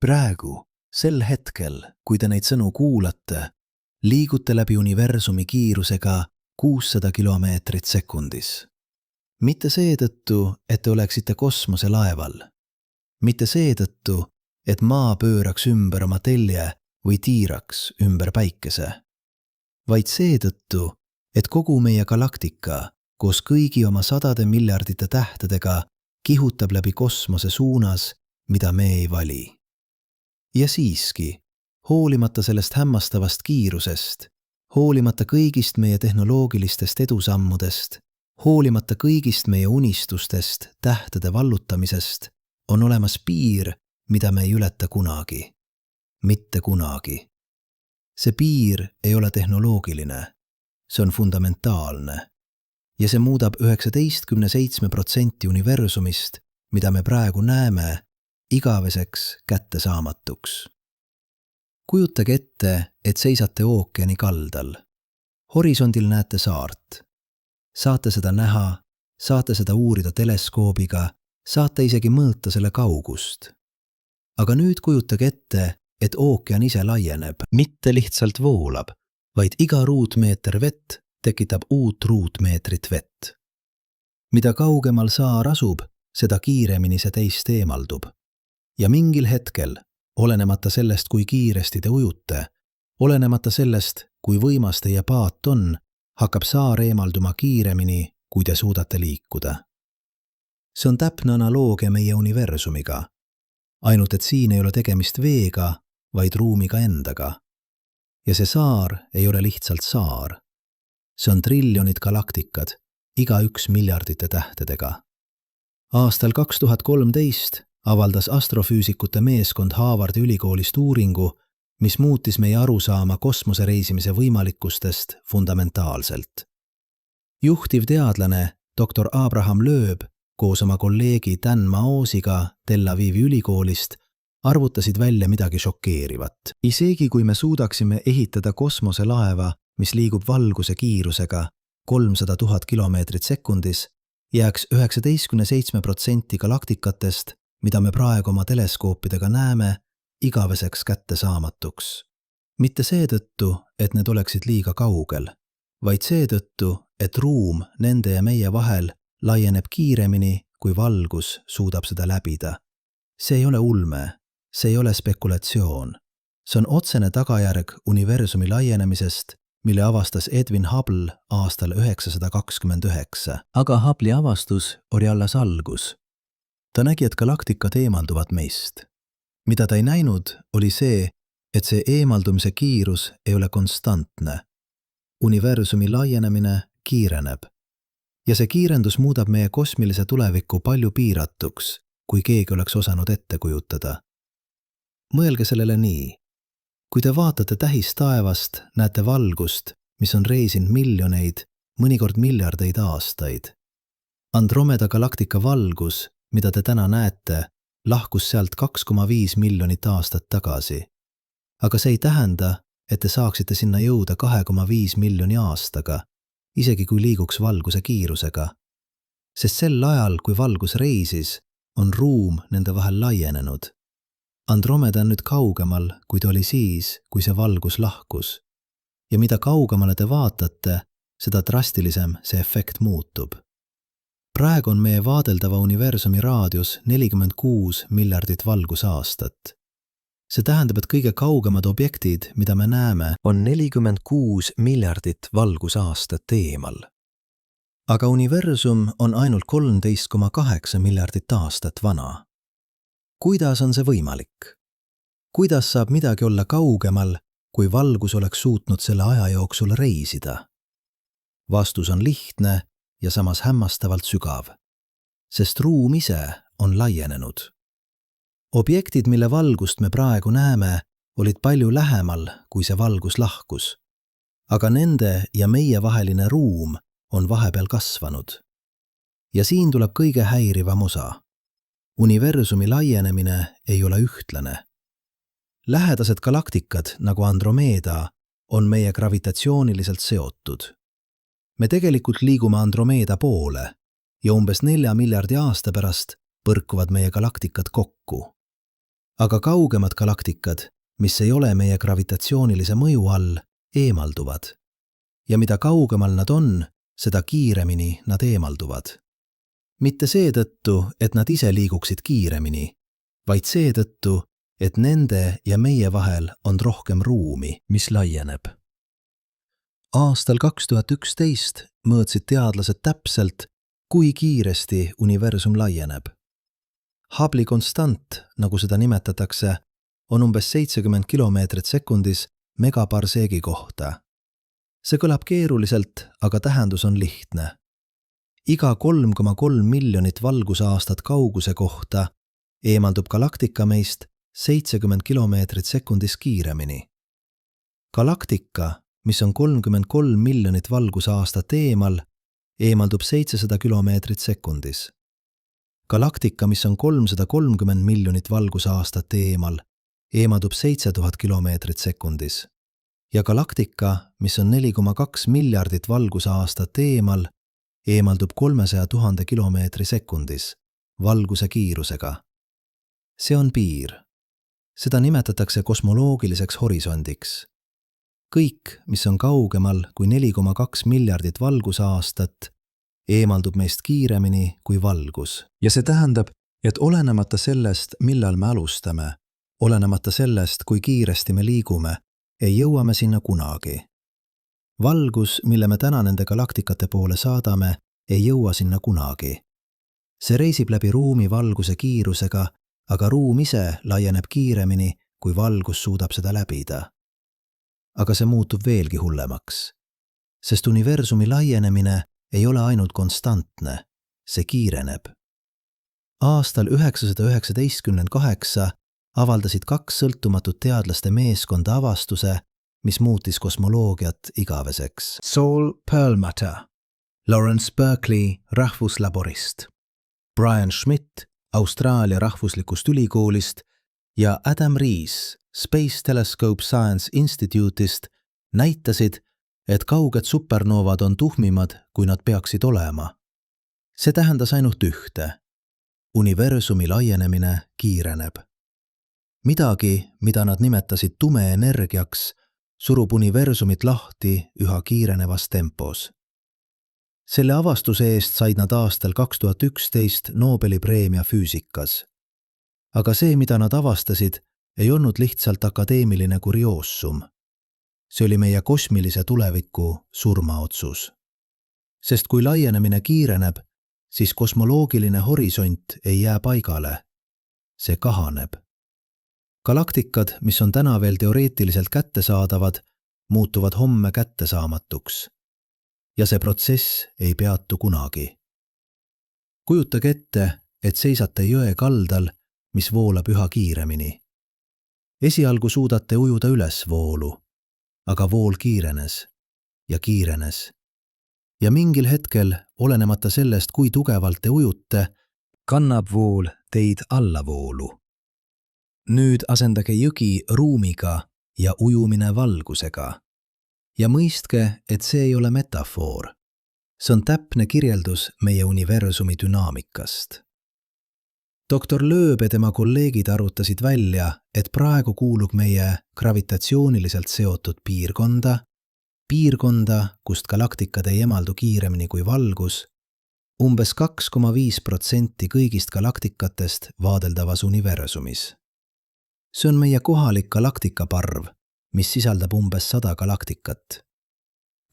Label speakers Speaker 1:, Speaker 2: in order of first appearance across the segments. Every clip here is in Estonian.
Speaker 1: Praegu, sel hetkel, kui te neid sõnu kuulate, liigute läbi universumi kiirusega 600 kilomeetrit sekundis. Mitte seetõttu, et te oleksite kosmoselaeval. Mitte seetõttu, et maa pööraks ümber oma telje või tiiraks ümber päikese. Vaid seetõttu, et kogu meie galaktika koos kõigi oma sadade miljardite tähtedega kihutab läbi kosmose suunas, mida me ei vali. Ja siiski, hoolimata sellest hämmastavast kiirusest, hoolimata kõigist meie tehnoloogilistest edusammudest, hoolimata kõigist meie unistustest, tähtede vallutamisest, on olemas piir, mida me ei ületa kunagi. Mitte kunagi. See piir ei ole tehnoloogiline, see on fundamentaalne. Ja see muudab 97% universumist, mida me praegu näeme, igaveseks kättesaamatuks. Kujutage ette, et seisate ookeani kaldal. Horisondil näete saart. Saate seda näha, saate seda uurida teleskoobiga, saate isegi mõõta selle kaugust. Aga nüüd kujutage ette, et ookean ise laieneb, mitte lihtsalt voolab, vaid iga ruutmeeter vett tekitab uut ruutmeetrit vett. Mida kaugemal saar asub, seda kiiremini see teist eemaldub. Ja mingil hetkel, olenemata sellest, kui kiiresti te ujute, olenemata sellest, kui võimas teie paat on, hakkab saar eemalduma kiiremini, kui te suudate liikuda. See on täpne analoogia meie universumiga. Ainult et siin ei ole tegemist veega, vaid ruumiga endaga. Ja see saar ei ole lihtsalt saar. See on triljonid galaktikad, igaüks miljardite tähtedega. Aastal 2013 avaldas astrofüüsikute meeskond Harvardi ülikoolist uuringu, mis muutis meie arusaama kosmosereisimise võimalikkustest fundamentaalselt. Juhtiv teadlane Dr. Abraham Loeb koos oma kolleegi Dan Maosiga Tel Avivi ülikoolist arvutasid välja midagi šokeerivat. Isegi kui me suudaksime ehitada kosmoselaeva, mis liigub valguse kiirusega 300 000 kilomeetrit sekundis, jääks 97% galaktikatest, mida me praegu oma teleskoopidega näeme, igaveseks kättesaamatuks. Mitte seetõttu, et need oleksid liiga kaugel, vaid seetõttu, et ruum nende ja meie vahel laieneb kiiremini, kui valgus suudab seda läbida. See ei ole ulme, see ei ole spekulatsioon. See on otsene tagajärg universumi laienemisest, mille avastas Edwin Hubble aastal 1929. Aga Hubble'i avastus oli alles algus. Ta nägi, et galaktikad eemalduvad meist. Mida ta ei näinud, oli see, et see eemaldumise kiirus ei ole konstantne. Universumi laienemine kiireneb. Ja see kiirendus muudab meie kosmilise tuleviku palju piiratuks, kui keegi oleks osanud ette kujutada. Mõelge sellele nii. Kui te vaatate tähistaevast, näete valgust, mis on reisinud miljoneid, mõnikord miljardeid aastaid. Andromeda galaktika valgus, mida te täna näete, lahkus sealt 2,5 miljonit aastat tagasi. Aga see ei tähenda, et te saaksite sinna jõuda 2,5 miljoni aastaga, isegi kui liiguks valguse kiirusega. Sest sel ajal, kui valgus reisis, on ruum nende vahel laienenud. Andromeda on nüüd kaugemal, kui ta oli siis, kui see valgus lahkus. Ja mida kaugemale te vaatate, seda drastilisem see efekt muutub. Praegu on meie vaadeldava universumi raadius 46 miljardit valgusaastat. See tähendab, et kõige kaugemad objektid, mida me näeme, on 46 miljardit valgusaastat eemal. Aga universum on ainult 13,8 miljardit aastat vana. Kuidas on see võimalik? Kuidas saab midagi olla kaugemal, kui valgus oleks suutnud selle aja jooksul reisida? Vastus on lihtne ja samas hämmastavalt sügav, sest ruum ise on laienenud. Objektid, mille valgust me praegu näeme, olid palju lähemal, kui see valgus lahkus. Aga nende ja meie vaheline ruum on vahepeal kasvanud. Ja siin tuleb kõige häirivam osa. Universumi laienemine ei ole ühtlane. Lähedased galaktikad, nagu Andromeda, on meie gravitatsiooniliselt seotud. Me tegelikult liigume Andromeda poole ja umbes 4 miljardi aasta pärast põrkuvad meie galaktikad kokku. aga kaugemad galaktikad, mis ei ole meie gravitatsioonilise mõju all, eemalduvad. Ja mida kaugemal nad on, seda kiiremini nad eemalduvad. Mitte seetõttu, et nad ise liiguksid kiiremini, vaid seetõttu, et nende ja meie vahel on rohkem ruumi, mis laieneb. Aastal 2011 mõõtsid teadlased täpselt, kui kiiresti universum laieneb. Hubble'i konstant, nagu seda nimetatakse, on umbes 70 kilomeetrit sekundis megaparseegi kohta. See kõlab keeruliselt, aga tähendus on lihtne. Iga 3,3 miljonit valgusaastat kauguse kohta eemaldub galaktika meist 70 kilomeetrit sekundis kiiremini. Galaktika, mis on 33 miljonit valgusaastat eemal, eemaldub 700 kilomeetrit sekundis. Galaktika, mis on 330 miljonit valgusaastat eemal, eemaldub 7000 kilomeetrit sekundis. Ja galaktika, mis on 4,2 miljardit valgusaastat eemal, eemaldub 300 000 kilomeetri sekundis, valguse kiirusega. See on piir. Seda nimetatakse kosmoloogiliseks horisondiks. Kõik, mis on kaugemal kui 4,2 miljardit valgusaastat, eemaldub meist kiiremini kui valgus. Ja see tähendab, et olenemata sellest, millal me alustame, olenemata sellest, kui kiiresti me liigume, ei jõua me sinna kunagi. Valgus, mille me täna nende galaktikate poole saadame, ei jõua sinna kunagi. See reisib läbi ruumi valguse kiirusega, aga ruum ise laieneb kiiremini, kui valgus suudab seda läbida. Aga see muutub veelgi hullemaks, sest universumi laienemine ei ole ainult konstantne, see kiireneb. Aastal 998 avaldasid 2 sõltumatut teadlaste meeskonda avastuse, mis muutis kosmoloogiat igaveseks. Saul Perlmutter, Lawrence Berkeley rahvuslaborist, Brian Schmidt Austraalia rahvuslikust ülikoolist ja Adam Rees Space Telescope Science Institute'ist näitasid, et kauged supernoovad on tuhmimad, kui nad peaksid olema. See tähendas ainult ühte. Universumi laienemine kiireneb. Midagi, mida nad nimetasid tumeenergiaks, surub universumit lahti üha kiirenevas tempos. Selle avastuse eest said nad aastal 2011 Nobeli preemia füüsikas. Aga see, mida nad avastasid, ei olnud lihtsalt akadeemiline kurioossum. See oli meie kosmilise tuleviku surmaotsus. Sest kui laienemine kiireneb, siis kosmoloogiline horisont ei jää paigale. See kahaneb. Galaktikad, mis on täna veel teoreetiliselt kättesaadavad, muutuvad homme kättesaamatuks. Ja see protsess ei peatu kunagi. Kujutage ette, et seisate jõe kaldal, mis voolab üha kiiremini. Esialgu suudate ujuda üles voolu, aga vool kiirenes ja kiirenes. Ja mingil hetkel, olenemata sellest, kui tugevalt te ujute, kannab vool teid allavoolu. Nüüd asendage jõgi ruumiga ja ujumine valgusega. Ja mõistke, et see ei ole metafoor. See on täpne kirjeldus meie universumi dünaamikast. Doktor Loeb ja tema kolleegid arvutasid välja, et praegu kuulub meie gravitatsiooniliselt seotud piirkonda, kust galaktikad ei emaldu kiiremini kui valgus, umbes 2,5% kõigist galaktikatest vaadeldavas universumis. See on meie kohalik galaktikaparv, mis sisaldab umbes 100 galaktikat.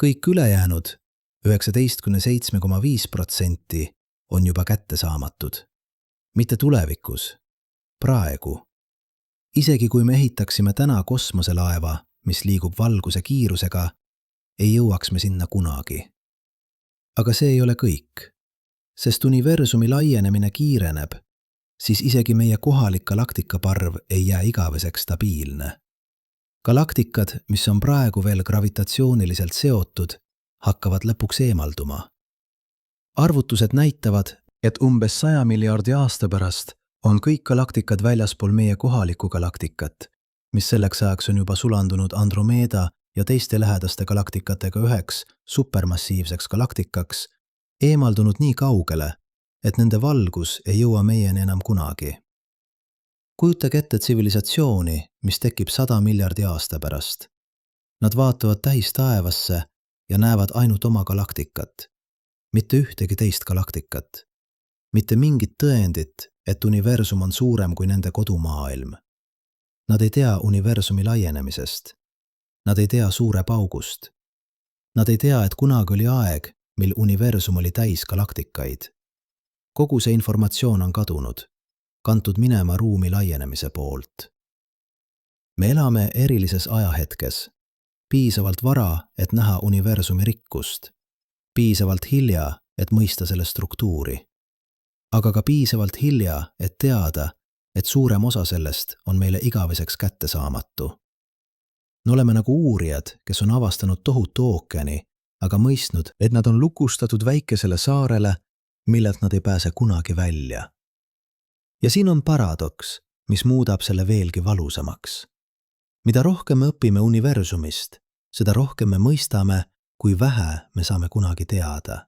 Speaker 1: Kõik ülejäänud, 19,7,5% on juba kättesaamatud. Mitte tulevikus, praegu. Isegi kui me ehitaksime täna kosmoselaeva, mis liigub valguse kiirusega, ei jõuaks me sinna kunagi. Aga see ei ole kõik. Sest universumi laienemine kiireneb, siis isegi meie kohalik galaktikaparv ei jää igaveseks stabiilne. Galaktikad, mis on praegu veel gravitatsiooniliselt seotud, hakkavad lõpuks eemalduma. Arvutused näitavad, et umbes 100 miljardi aasta pärast on kõik galaktikad väljaspool meie kohalikku galaktikat, mis selleks ajaks on juba sulandunud Andromeeda ja teiste lähedaste galaktikatega üheks supermassiivseks galaktikaks, eemaldunud nii kaugele, et nende valgus ei jõua meieni enam kunagi. Kujutage ette tsivilisatsiooni, mis tekib 100 miljardi aasta pärast. Nad vaatavad tähistaevasse ja näevad ainult oma galaktikat. Mitte ühtegi teist galaktikat. Mitte mingit tõendit, et universum on suurem kui nende kodumaailm. Nad ei tea universumi laienemisest. Nad ei tea suure paugust. Nad ei tea, et kunagi oli aeg, mil universum oli täis galaktikaid. Kogu see informatsioon on kadunud, kantud minema ruumi laienemise poolt. Me elame erilises ajahetkes. Piisavalt vara, et näha universumi rikkust. Piisavalt hilja, et mõista selle struktuuri. Aga ka piisavalt hilja, et teada, et suurem osa sellest on meile igaveseks kättesaamatu. Me oleme nagu uurijad, kes on avastanud tohutu ookeani, aga mõistnud, et nad on lukustatud väikesele saarele, millelt nad ei pääse kunagi välja. Ja siin on paradoks, mis muudab selle veelgi valusamaks. Mida rohkem me õpime universumist, seda rohkem me mõistame, kui vähe me saame kunagi teada.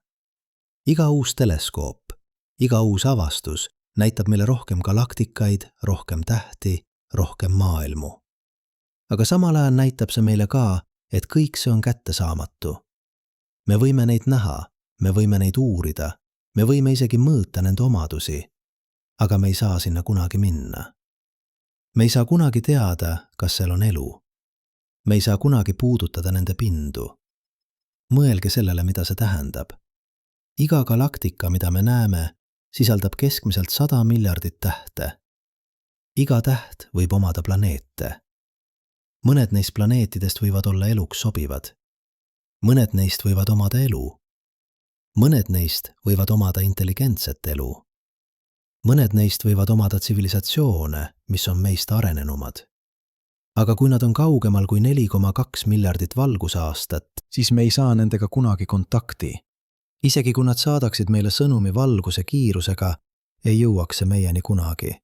Speaker 1: Iga uus teleskoop, iga uus avastus näitab meile rohkem galaktikaid, rohkem tähti, rohkem maailmu. Aga samal ajal näitab see meile ka, et kõik see on kättesaamatu. Me võime neid näha, me võime neid uurida, me võime isegi mõõta nende omadusi, aga me ei saa sinna kunagi minna. Me ei saa kunagi teada, kas seal on elu. Me ei saa kunagi puudutada nende pindu. Mõelge sellele, mida see tähendab. Iga galaktika, mida me näeme, sisaldab keskmiselt 100 miljardit tähte. Iga täht võib omada planeete. Mõned neist planeetidest võivad olla eluks sobivad. Mõned neist võivad omada elu. Mõned neist võivad omada intelligentset elu. Mõned neist võivad omada tsivilisatsioone, mis on meist arenenumad. Aga kui nad on kaugemal kui 4,2 miljardit valgusaastat, siis me ei saa nendega kunagi kontakti. Isegi kui nad saadaksid meile sõnumi valguse kiirusega, ei jõuaks see meieni kunagi.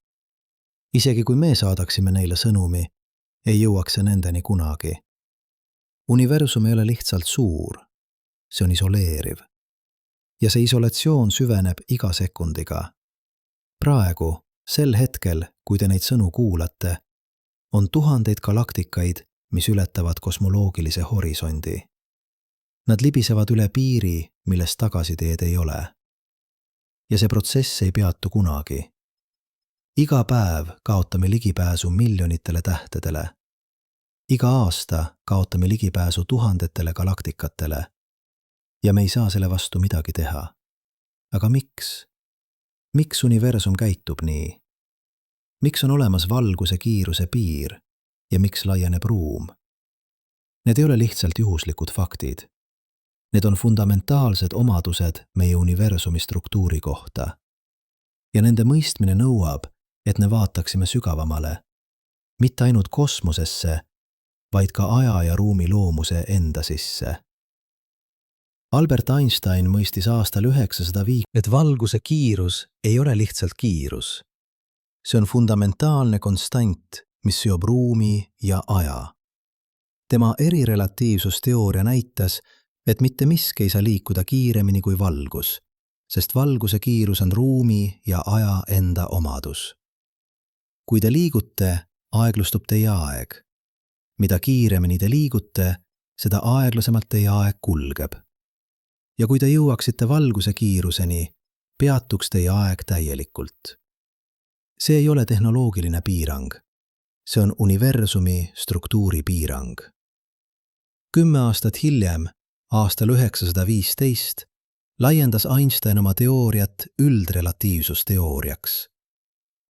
Speaker 1: Isegi kui me saadaksime neile sõnumi, ei jõuaks see nendeni kunagi. Universum ei ole lihtsalt suur, see on isoleeriv. Ja see isolatsioon süveneb iga sekundiga. Praegu, sel hetkel, kui te neid sõnu kuulate, on tuhandeid galaktikaid, mis ületavad kosmoloogilise horisondi. Nad libisevad üle piiri, millest tagasiteed ei ole. Ja see protsess ei peatu kunagi. Iga päev kaotame ligipääsu miljonitele tähtedele. Iga aasta kaotame ligipääsu tuhandetele galaktikatele. Ja me ei saa selle vastu midagi teha. Aga miks? Miks universum käitub nii? Miks on olemas valguse kiiruse piir ja miks laieneb ruum? Need ei ole lihtsalt juhuslikud faktid. Need on fundamentaalsed omadused meie universumi struktuuri kohta. Ja nende mõistmine nõuab, et me vaataksime sügavamale, mitte ainult kosmosesse, vaid ka aja ja ruumi loomuse enda sisse. Albert Einstein mõistis aastal 905, et valguse kiirus ei ole lihtsalt kiirus. See on fundamentaalne konstant, mis seob ruumi ja aja. Tema erirelatiivsusteooria näitas, et mitte miski ei saa liikuda kiiremini kui valgus, sest valguse kiirus on ruumi ja aja enda omadus. Kui te liigute, aeglustub teie aeg. Mida kiiremini te liigute, seda aeglasemalt teie aeg kulgeb. Ja kui te jõuaksite valguse kiiruseni, peatuks teie aeg täielikult. See ei ole tehnoloogiline piirang. See on universumi struktuuri piirang. 10 aastat hiljem, aastal 915, laiendas Einstein oma teooriat üldrelatiivsusteooriaks.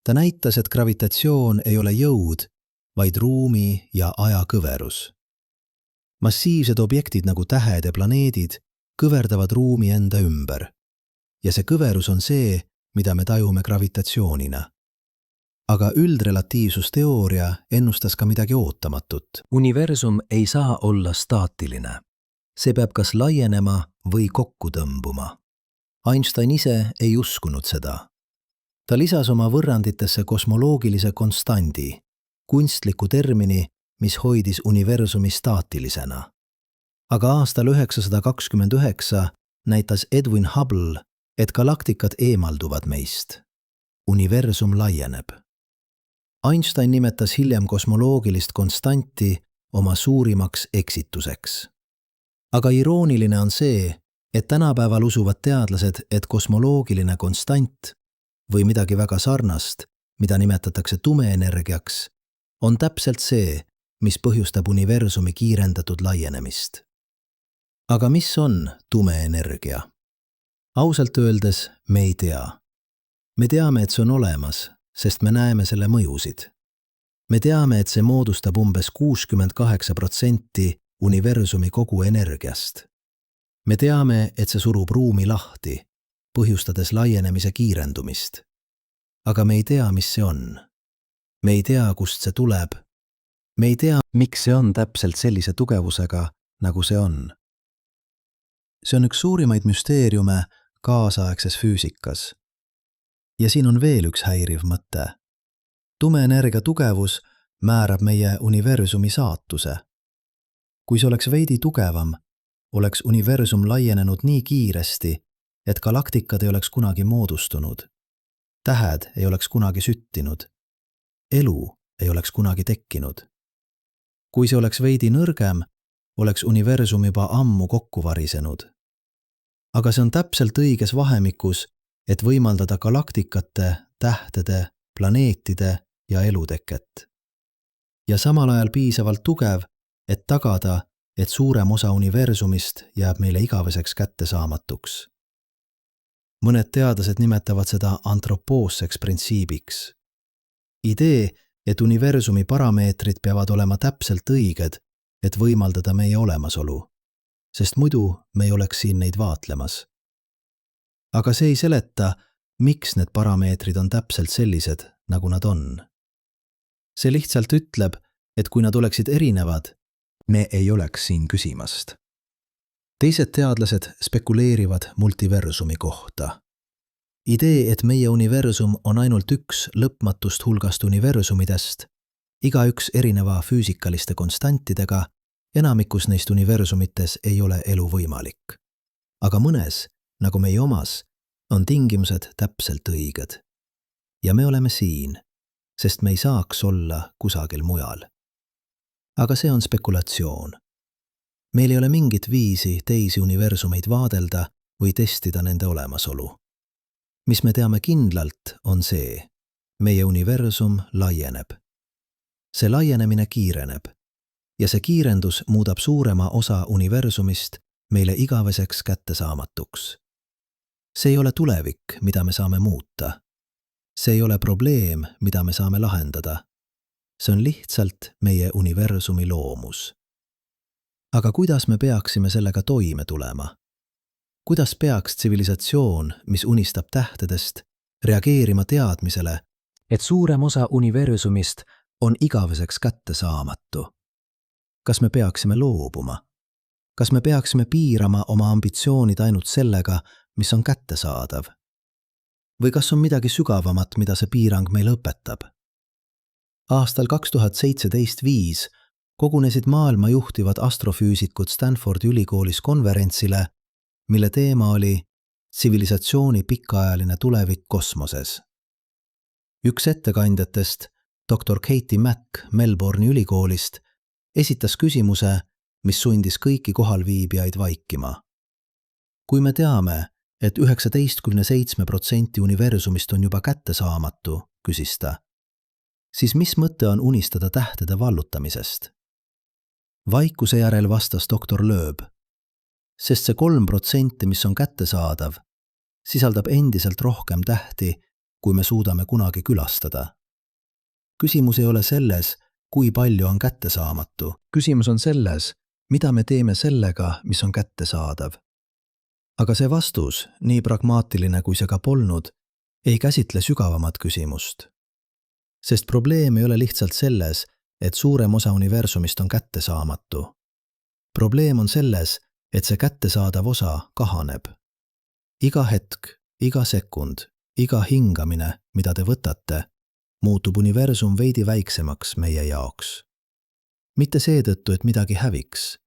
Speaker 1: Ta näitas, et gravitatsioon ei ole jõud, vaid ruumi ja aja kõverus. Massiivsed objektid nagu tähed ja planeedid kõverdavad ruumi enda ümber. Ja see kõverus on see, mida me tajume gravitatsioonina. Aga üldrelatiivsusteooria ennustas ka midagi ootamatut. Universum ei saa olla staatiline. See peab kas laienema või kokku tõmbuma. Einstein ise ei uskunud seda. Ta lisas oma võrranditesse kosmoloogilise konstandi, kunstliku termini, mis hoidis universumi staatilisena. Aga aastal 929 näitas Edwin Hubble, et galaktikad eemalduvad meist. Universum laieneb. Einstein nimetas hiljem kosmoloogilist konstanti oma suurimaks eksituseks. Aga irooniline on see, et tänapäeval usuvad teadlased, et kosmoloogiline konstant või midagi väga sarnast, mida nimetatakse tumeenergiaks, on täpselt see, mis põhjustab universumi kiirendatud laienemist. Aga mis on tumeenergia? Ausalt öeldes me ei tea. Me teame, et see on olemas, sest me näeme selle mõjusid. Me teame, et see moodustab umbes 68% universumi kogu energiast. Me teame, et see surub ruumi lahti, põhjustades laienemise kiirendumist. Aga me ei tea, mis see on. Me ei tea, kust see tuleb. Me ei tea, miks see on täpselt sellise tugevusega, nagu see on. See on üks suurimaid müsteeriume kaasaegses füüsikas. Ja siin on veel üks häiriv mõte. Tumeenergia tugevus määrab meie universumi saatuse. Kui see oleks veidi tugevam, oleks universum laienenud nii kiiresti, et galaktikad ei oleks kunagi moodustunud. Tähed ei oleks kunagi süttinud. Elu ei oleks kunagi tekkinud. Kui see oleks veidi nõrgem, oleks universum juba ammu kokku varisenud. Aga see on täpselt õiges vahemikus, et võimaldada galaktikate, tähtede, planeetide ja eluteket. Ja samal ajal piisavalt tugev, et tagada, et suurem osa universumist jääb meile igaveseks kättesaamatuks. Mõned teadlased nimetavad seda antropoosseks printsiibiks. Idee, et universumi parameetrid peavad olema täpselt õiged, et võimaldada meie olemasolu, sest muidu me ei oleks siin neid vaatlemas. Aga see ei seleta, miks need parameetrid on täpselt sellised, nagu nad on. See lihtsalt ütleb, et kui nad oleksid erinevad, me ei oleks siin küsimast. Teised teadlased spekuleerivad multiversumi kohta. Idee, et meie universum on ainult üks lõpmatust hulgast universumidest, igaüks erineva füüsikaliste konstantidega, enamikus neist universumites ei ole elu võimalik. Aga mõnes, nagu meie omas, on tingimused täpselt õiged. Ja me oleme siin, sest me ei saaks olla kusagil mujal. Aga see on spekulatsioon. Meil ei ole mingit viisi teisi universumeid vaadelda või testida nende olemasolu. Mis me teame kindlalt, on see. Meie universum laieneb. See laienemine kiireneb. Ja see kiirendus muudab suurema osa universumist meile igaveseks kättesaamatuks. See ei ole tulevik, mida me saame muuta. See ei ole probleem, mida me saame lahendada. See on lihtsalt meie universumi loomus. Aga kuidas me peaksime sellega toime tulema? Kuidas peaks tsivilisatsioon, mis unistab tähtedest, reageerima teadmisele, et suurem osa universumist on igaveseks kättesaamatu? Kas me peaksime loobuma? Kas me peaksime piirama oma ambitsioonid ainult sellega, mis on kättesaadav? Või kas on midagi sügavamat, mida see piirang meile õpetab? Aastal 2017-5 kogunesid maailma juhtivad astrofüüsikud Stanfordi ülikoolis konverentsile, mille teema oli tsivilisatsiooni pikaajaline tulevik kosmoses. Üks ettekandjatest, doktor Katie Mack Melbourne'i ülikoolist, esitas küsimuse, mis sundis kõiki kohalviibijaid vaikima. Kui me teame, et 97% universumist on juba kättesaamatu, küsis ta, siis mis mõte on unistada tähtede vallutamisest? Vaikuse järel vastas doktor Loeb, sest see 3%, mis on kättesaadav, sisaldab endiselt rohkem tähti, kui me suudame kunagi külastada. Küsimus ei ole selles, kui palju on kättesaamatu. Küsimus on selles, mida me teeme sellega, mis on kättesaadav. Aga see vastus, nii pragmaatiline kui see ka polnud, ei käsitle sügavamat küsimust. Sest probleem ei ole lihtsalt selles, et suurem osa universumist on kättesaamatu. Probleem on selles, et see kättesaadav osa kahaneb. Iga hetk, iga sekund, iga hingamine, mida te võtate, muutub universum veidi väiksemaks meie jaoks. Mitte seetõttu, et midagi häviks,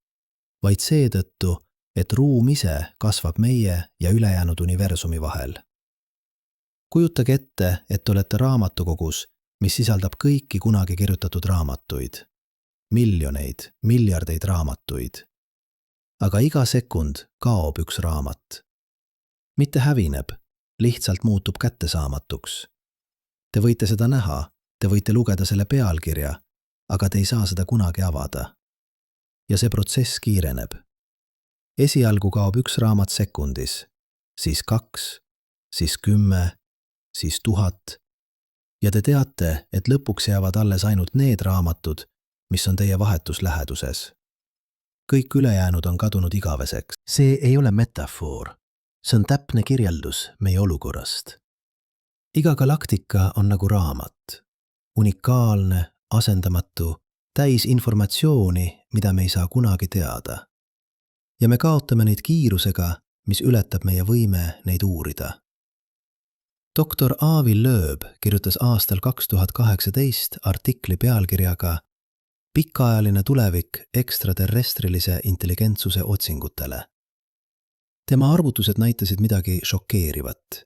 Speaker 1: vaid seetõttu, et ruum ise kasvab meie ja ülejäänud universumi vahel. Kujutage ette, et olete raamatukogus mis sisaldab kõiki kunagi kirjutatud raamatuid. Miljoneid, miljardeid raamatuid. Aga iga sekund kaob üks raamat. Mitte hävineb, lihtsalt muutub kättesaamatuks. Te võite seda näha, te võite lugeda selle pealkirja, aga te ei saa seda kunagi avada. Ja see protsess kiireneb. Esialgu kaob üks raamat sekundis, siis 2, siis 10, siis 1000. Ja te teate, et lõpuks jäävad alles ainult need raamatud, mis on teie vahetus läheduses. Kõik ülejäänud on kadunud igaveseks. See ei ole metafoor. See on täpne kirjeldus meie olukorrast. Iga galaktika on nagu raamat. Unikaalne, asendamatu, täis informatsiooni, mida me ei saa kunagi teada. Ja me kaotame neid kiirusega, mis ületab meie võime neid uurida. Doktor Avi Loeb kirjutas aastal 2018 artikli pealkirjaga Pikaajaline tulevik ekstraterrestrilise intelligentsuse otsingutele. Tema arvutused näitasid midagi šokeerivat.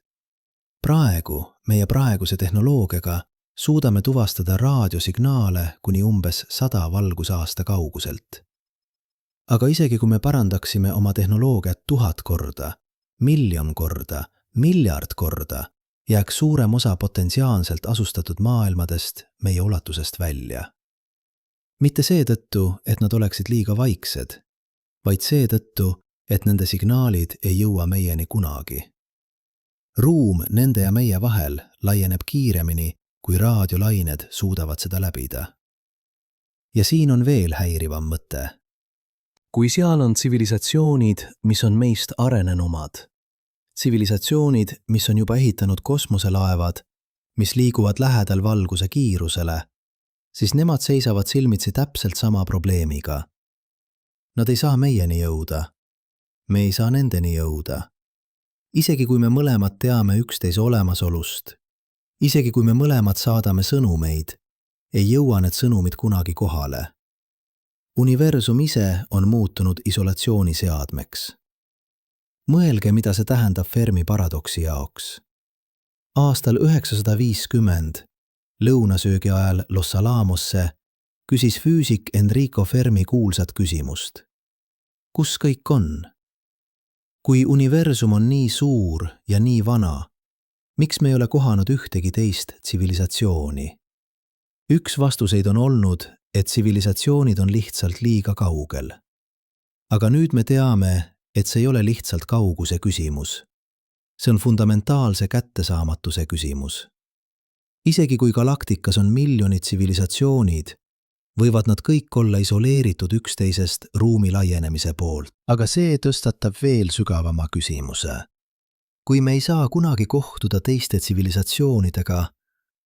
Speaker 1: Praegu, meie praeguse tehnoloogiaga, suudame tuvastada raadiosignaale kuni umbes 100 valgusaasta kauguselt. Aga isegi kui me parandaksime oma tehnoloogiat 1000 korda, 1 000 000 korda, 1 000 000 korda, jääks suurem osa potentsiaalselt asustatud maailmadest meie ulatusest välja. Mitte seetõttu, et nad oleksid liiga vaiksed, vaid seetõttu, et nende signaalid ei jõua meieni kunagi. Ruum nende ja meie vahel laieneb kiiremini, kui raadiolained suudavad seda läbida. Ja siin on veel häirivam mõte. Kui seal on tsivilisatsioonid, mis on meist arenenumad, tsivilisatsioonid, mis on juba ehitanud kosmoselaevad, mis liiguvad lähedal valguse kiirusele, siis nemad seisavad silmitsi täpselt sama probleemiga. Nad ei saa meieni jõuda. Me ei saa nendeni jõuda. Isegi kui me mõlemad teame üksteise olemasolust, isegi kui me mõlemad saadame sõnumeid, ei jõua need sõnumid kunagi kohale. Universum ise on muutunud isolatsiooniseadmeks. Mõelge, mida see tähendab Fermi paradoksi jaoks. Aastal 950 lõunasöögi ajal Los Alamosse küsis füüsik Enrico Fermi kuulsat küsimust. Kus kõik on? Kui universum on nii suur ja nii vana, miks me ei ole kohanud ühtegi teist tsivilisatsiooni? Üks vastuseid on olnud, et tsivilisatsioonid on lihtsalt liiga kaugel. Aga nüüd me teame, et see ei ole lihtsalt kauguse küsimus. See on fundamentaalse kättesaamatuse küsimus. Isegi kui galaktikas on miljonid tsivilisatsioonid, võivad nad kõik olla isoleeritud üksteisest ruumi laienemise poolt. Aga see tõstatab veel sügavama küsimuse. Kui me ei saa kunagi kohtuda teiste tsivilisatsioonidega,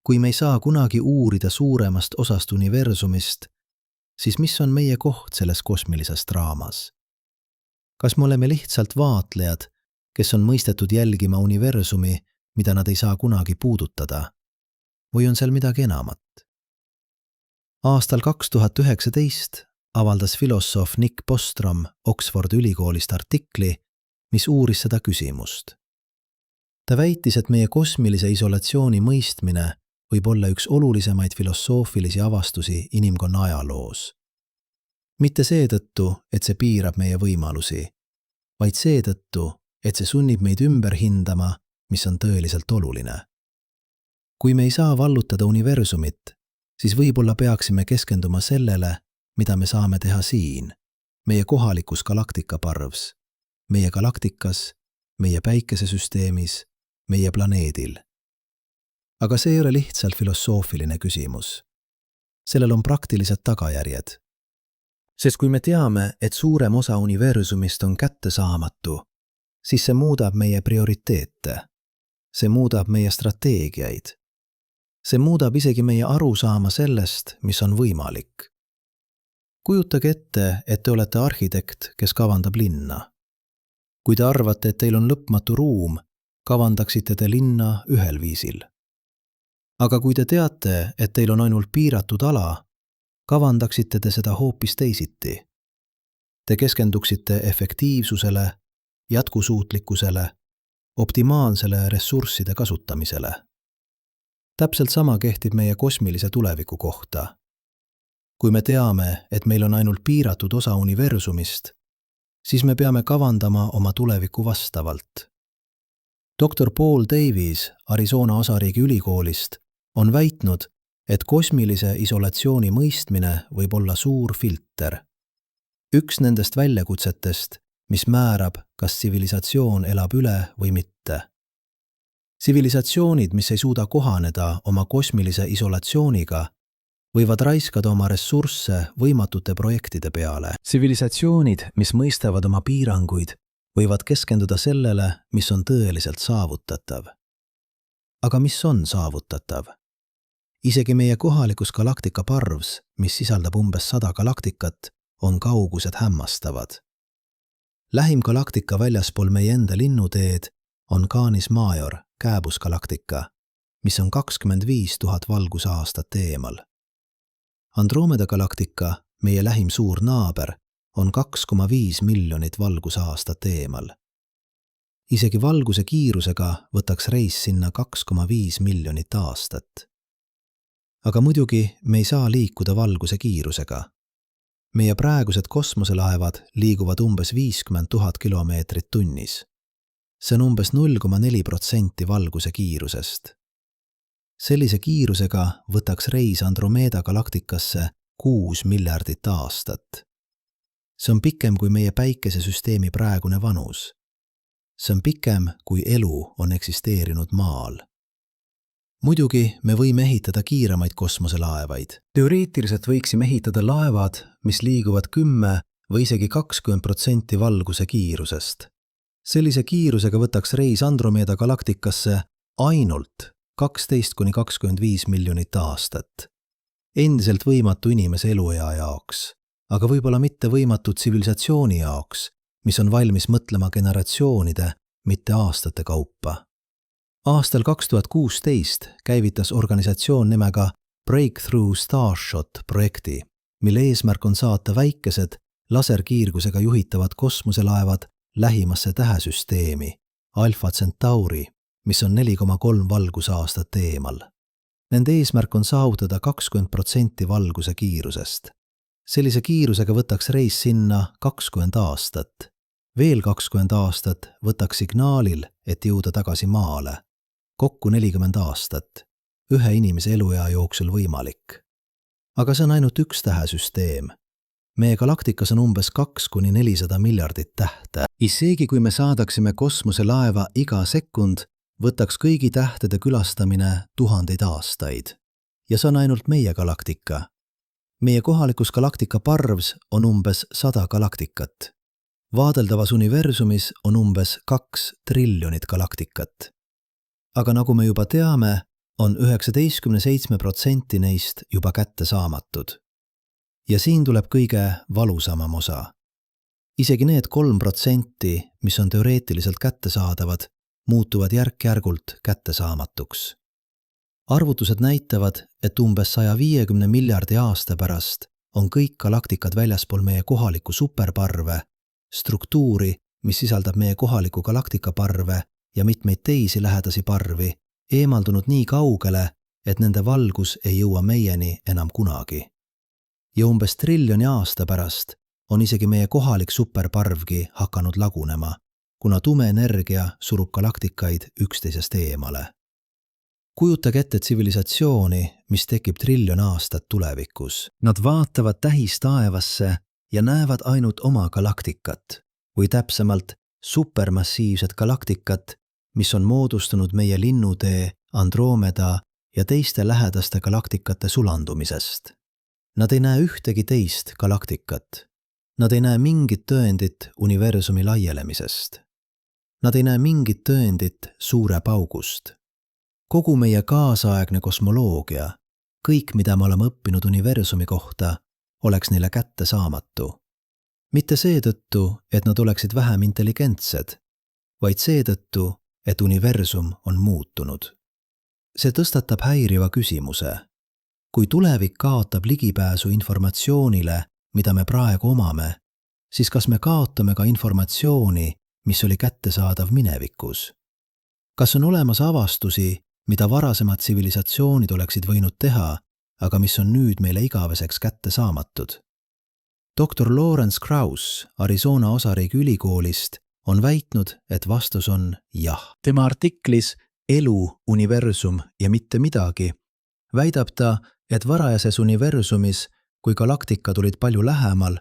Speaker 1: kui me ei saa kunagi uurida suuremast osast universumist, siis mis on meie koht selles kosmilises draamas? Kas me oleme lihtsalt vaatlejad, kes on mõistetud jälgima universumi, mida nad ei saa kunagi puudutada? Või on seal midagi enamat? Aastal 2019 avaldas filosoof Nick Bostrom Oxfordi ülikoolist artikli, mis uuris seda küsimust. Ta väitis, et meie kosmilise isolatsiooni mõistmine võib olla üks olulisemaid filosoofilisi avastusi inimkonna ajaloos. Mitte seetõttu, et see piirab meie võimalusi, vaid seetõttu, et see sunnib meid ümber hindama, mis on tõeliselt oluline. Kui me ei saa vallutada universumit, siis võib-olla peaksime keskenduma sellele, mida me saame teha siin, meie kohalikus galaktikaparvs, meie galaktikas, meie päikesesüsteemis, meie planeedil. Aga see ei ole lihtsalt filosoofiline küsimus. Sellel on praktilised tagajärjed. Sest kui me teame, et suurem osa universumist on kättesaamatu, siis see muudab meie prioriteete. See muudab meie strateegiaid. See muudab isegi meie arusaama sellest, mis on võimalik. Kujutage ette, et te olete arhitekt, kes kavandab linna. Kui te arvate, et teil on lõpmatu ruum, kavandaksite te linna ühel viisil. Aga kui te teate, et teil on ainult piiratud ala, kavandaksite te seda hoopis teisiti. Te keskenduksite efektiivsusele, jätkusuutlikkusele, optimaalsele ressursside kasutamisele. Täpselt sama kehtib meie kosmilise tuleviku kohta. Kui me teame, et meil on ainult piiratud osa universumist, siis me peame kavandama oma tulevikku vastavalt. Dr. Paul Davies Arizona osariigi ülikoolist on väitnud, et kosmilise isolatsiooni mõistmine võib olla suur filter. Üks nendest väljakutsetest, mis määrab, kas tsivilisatsioon elab üle või mitte. Tsivilisatsioonid, mis ei suuda kohaneda oma kosmilise isolatsiooniga, võivad raiskada oma ressursse võimatute projektide peale. Tsivilisatsioonid, mis mõistavad oma piiranguid, võivad keskenduda sellele, mis on tõeliselt saavutatav. Aga mis on saavutatav? Isegi meie kohalikus galaktika parvs, mis sisaldab umbes 100 galaktikat, on kaugused hämmastavad. Lähim galaktika väljaspool meie enda linnuteed on Canis Major, kääbusgalaktika, mis on 25 000 valgusaastat eemal. Androomeda galaktika, meie lähim suur naaber, on 2,5 miljonit valgusaastat eemal. Isegi valguse kiirusega võtaks reis sinna 2,5 miljonit aastat. Aga muidugi me ei saa liikuda valguse kiirusega. Meie praegused kosmoselaevad liiguvad umbes 50 000 kilomeetrit tunnis. See on umbes 0,4% valguse kiirusest. Sellise kiirusega võtaks reis Andromeeda galaktikasse 6 miljardit aastat. See on pikem kui meie päikesesüsteemi praegune vanus. See on pikem kui elu on eksisteerinud Maal. Muidugi me võime ehitada kiiremaid kosmoselaevaid. Teoreetiliselt võiksime ehitada laevad, mis liiguvad 10 või isegi 20% valguse kiirusest. Sellise kiirusega võtaks reis Andromeeda galaktikasse ainult 12–25 miljonit aastat. Endiselt võimatu inimese eluea jaoks, aga võib-olla mitte võimatu tsivilisatsiooni jaoks, mis on valmis mõtlema generatsioonide, mitte aastate kaupa. Aastal 2016 käivitas organisatsioon nimega Breakthrough Starshot projekti, mille eesmärk on saata väikesed laserkiirgusega juhitavad kosmoselaevad lähimasse tähesüsteemi, Alpha Centauri, mis on 4,3 valgusaastat eemal. Nende eesmärk on saavutada 20% valguse kiirusest. Sellise kiirusega võtaks reis sinna 20 aastat. Veel 20 aastat võtaks signaalil, et jõuda tagasi Maale. Kokku 40 aastat. Ühe inimese eluea jooksul võimalik. Aga see on ainult üks tähesüsteem. Meie galaktikas on umbes 2–400 miljardit tähte. Isegi kui me saadaksime kosmoselaeva iga sekund, võtaks kõigi tähtede külastamine 1000 aastaid. Ja see on ainult meie galaktika. Meie kohalikus galaktika parvs on umbes 100 galaktikat. Vaadeldavas universumis on umbes 2 triljonit galaktikat. Aga nagu me juba teame, on 97% neist juba kätte saamatud. Ja siin tuleb kõige valusamam osa. Isegi need 3%, mis on teoreetiliselt kättesaadavad, muutuvad järk-järgult kättesaamatuks. Arvutused näitavad, et umbes 150 miljardi aasta pärast on kõik galaktikad väljaspool meie kohalikku superparve, struktuuri, mis sisaldab meie kohalikku galaktikaparve ja mitmeid teisi lähedasi parvi, eemaldunud nii kaugele, et nende valgus ei jõua meieni enam kunagi. Ja umbes triljoni aasta pärast on isegi meie kohalik superparvgi hakanud lagunema, kuna tume energia surub galaktikaid üksteisest eemale. Kujutage ette tsivilisatsiooni, mis tekib triljon aastat tulevikus. Nad vaatavad tähistaevasse ja näevad ainult oma galaktikat, või täpsemalt supermassiivset galaktikat, mis on moodustunud meie linnutee, Androomeda ja teiste lähedaste galaktikate sulandumisest. Nad ei näe ühtegi teist galaktikat. Nad ei näe mingit tõendit universumi laielemisest. Nad ei näe mingit tõendit suure paugust. Kogu meie kaasaegne kosmoloogia, kõik, mida me oleme õppinud universumi kohta, oleks neile kättesaamatu. Mitte seetõttu, et nad oleksid vähem intelligentsed, vaid seetõttu, et universum on muutunud. See tõstatab häiriva küsimuse. Kui tulevik kaotab ligipääsu informatsioonile, mida me praegu omame, siis kas me kaotame ka informatsiooni, mis oli kättesaadav minevikus? Kas on olemas avastusi, mida varasemad tsivilisatsioonid oleksid võinud teha, aga mis on nüüd meile igaveseks kättesaamatud. Dr. Lawrence Krauss Arizona osariigi ülikoolist on väitnud, et vastus on jah. Tema artiklis Elu, universum ja mitte midagi väidab ta, et varajases universumis, kui galaktika tulid palju lähemal,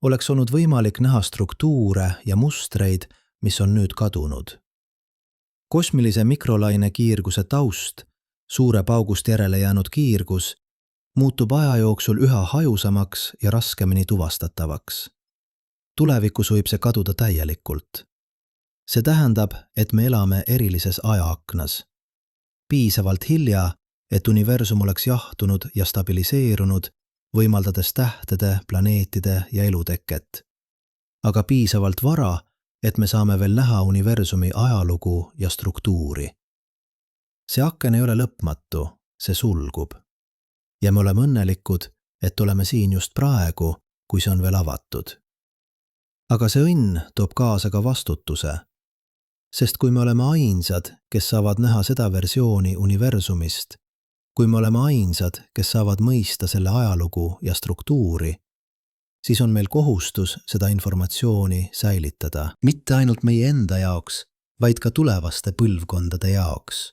Speaker 1: oleks olnud võimalik näha struktuure ja mustreid, mis on nüüd kadunud. Kosmilise mikrolaine kiirguse taust, suure paugust järele jäänud kiirgus, muutub aja jooksul üha hajusamaks ja raskemini tuvastatavaks. Tulevikus võib see kaduda täielikult. See tähendab, et me elame erilises ajaaknas. Piisavalt hilja, et universum oleks jahtunud ja stabiliseerunud, võimaldades tähtede, planeetide ja eluteket. Aga piisavalt vara, et me saame veel näha universumi ajalugu ja struktuuri. See aken ei ole lõpmatu, see sulgub. Ja me oleme õnnelikud, et oleme siin just praegu, kui see on veel avatud. Aga see õnn toob kaasa ka vastutuse. Sest kui me oleme ainsad, kes saavad näha seda versiooni universumist, kui me oleme ainsad, kes saavad mõista selle ajalugu ja struktuuri, siis on meil kohustus seda informatsiooni säilitada. Mitte ainult meie enda jaoks, vaid ka tulevaste põlvkondade jaoks.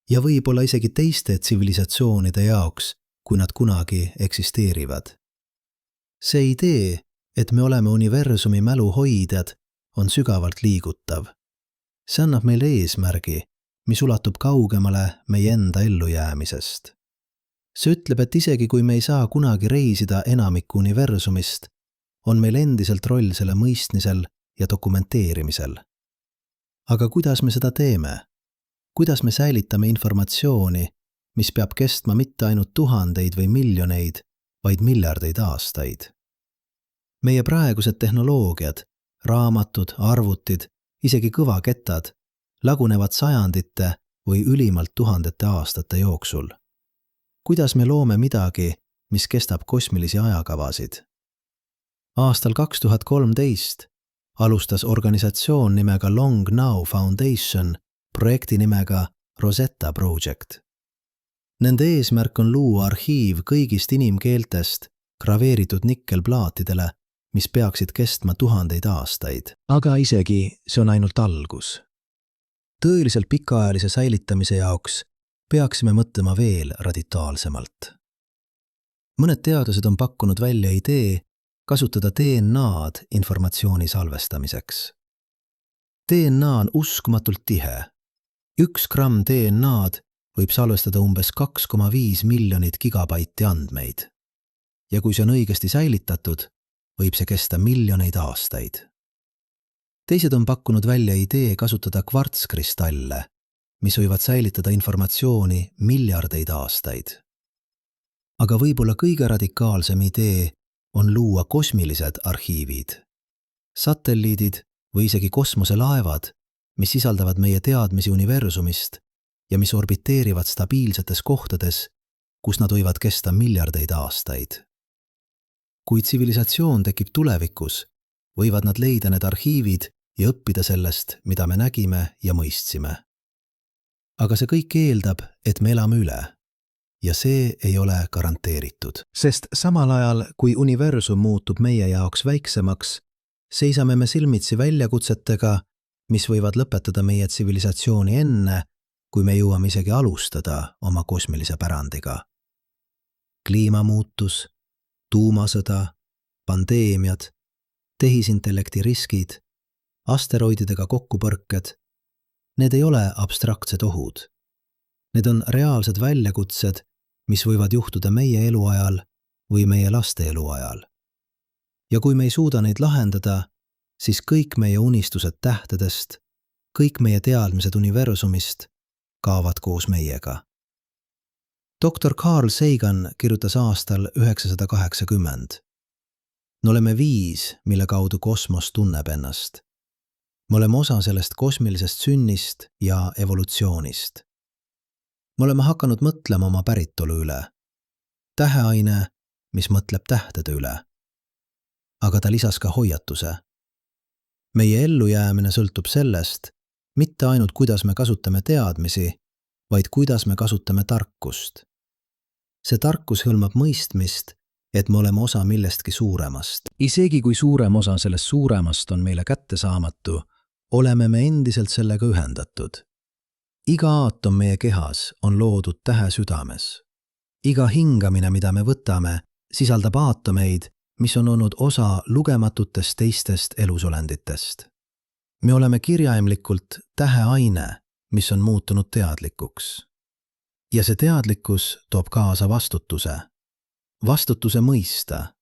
Speaker 1: Ja võib-olla isegi teiste tsivilisatsioonide jaoks, kui nad kunagi eksisteerivad. See idee, et me oleme universumi mälu hoidjad, on sügavalt liigutav. See annab meile eesmärgi, mis ulatub kaugemale meie enda ellujäämisest. See ütleb, et isegi kui me ei saa kunagi reisida enamiku universumist, on meil endiselt roll selle mõistmisel ja dokumenteerimisel. Aga kuidas me seda teeme? Kuidas me säilitame informatsiooni, mis peab kestma mitte ainult tuhandeid või miljoneid, vaid miljardeid aastaid? Meie praegused tehnoloogiad, raamatud, arvutid, isegi kõvakettad, lagunevad sajandite või ülimalt tuhandete aastate jooksul. Kuidas me loome midagi, mis kestab kosmilisi ajakavasid? Aastal 2013 alustas organisatsioon nimega Long Now Foundation projekti nimega Rosetta Project. Nende eesmärk on luua arhiiv kõigist inimkeeltest graveeritud nikkelplaatidele, mis peaksid kestma tuhandeid aastaid. Aga isegi see on ainult algus. Tõeliselt pikaajalise säilitamise jaoks peaksime mõtlema veel radikaalsemalt. Mõned teadlased on pakkunud välja idee kasutada DNA-d informatsiooni salvestamiseks. DNA on uskumatult tihe. 1 gramm DNA-d võib salvestada umbes 2,5 miljonit gigabaiti andmeid. Ja kui see on õigesti säilitatud, võib see kesta miljoneid aastaid. Teised on pakkunud välja idee kasutada kvartskristalle, mis võivad säilitada informatsiooni miljardeid aastaid. Aga võib-olla kõige radikaalsem idee on luua kosmilised arhiivid. Satelliidid või isegi kosmoselaevad, mis sisaldavad meie teadmisi universumist ja mis orbiteerivad stabiilsetes kohtades, kus nad võivad kesta miljardeid aastaid. Kui tsivilisatsioon tekib tulevikus, võivad nad leida need arhiivid ja õppida sellest, mida me nägime ja mõistsime. Aga see kõik eeldab, et me elame üle. Ja see ei ole garanteeritud. Sest samal ajal, kui universum muutub meie jaoks väiksemaks, seisame me silmitsi väljakutsetega, mis võivad lõpetada meie tsivilisatsiooni enne, kui me jõuame isegi alustada oma kosmilise pärandiga. Kliimamuutus, tuumasõda, pandeemiad, tehisintellekti riskid, asteroididega kokkupõrked, need ei ole abstraktsed ohud. Need on reaalsed väljakutsed, mis võivad juhtuda meie eluajal või meie laste eluajal. Ja kui me ei suuda neid lahendada, siis kõik meie unistused tähtedest, kõik meie teadmised universumist kaovad koos meiega. Dr. Carl Sagan kirjutas aastal 980. Me oleme viis, mille kaudu kosmos tunneb ennast. Me oleme osa sellest kosmilisest sünnist ja evolutsioonist. Me oleme hakanud mõtlema oma päritolu üle. Täheaine, mis mõtleb tähtede üle. Aga ta lisas ka hoiatuse. Meie ellujäämine sõltub sellest, mitte ainult kuidas me kasutame teadmisi, vaid kuidas me kasutame tarkust. See tarkus hõlmab mõistmist, et me oleme osa millestki suuremast. Isegi kui suurem osa sellest suuremast on meile kättesaamatu, oleme me endiselt sellega ühendatud. Iga aatom meie kehas on loodud tähe südames. Iga hingamine, mida me võtame, sisaldab aatomeid, mis on olnud osa lugematutest teistest elusolenditest. Me oleme kirjaimlikult täheaine, mis on muutunud teadlikuks. Ja see teadlikkus toob kaasa vastutuse. Vastutuse mõista,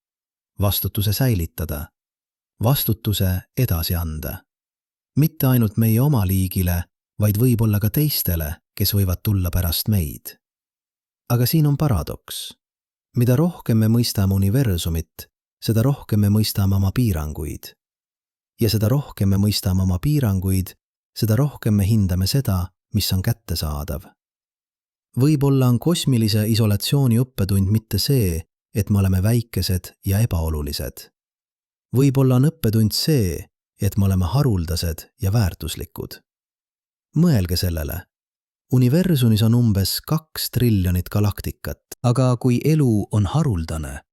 Speaker 1: vastutuse säilitada, vastutuse edasi anda. Mitte ainult meie oma liigile, vaid võib-olla ka teistele, kes võivad tulla pärast meid. Aga siin on paradoks. Mida rohkem me mõistame universumit, seda rohkem me mõistame oma piiranguid. Ja seda rohkem me mõistame oma piiranguid, seda rohkem me hindame seda, mis on kättesaadav. Võib-olla on kosmilise isolatsiooni õppetund mitte see, et me oleme väikesed ja ebaolulised. Võib-olla on õppetund see, et me oleme haruldased ja väärtuslikud. Mõelge sellele. Universumis on umbes 2 triljonit galaktikat, aga kui elu on haruldane,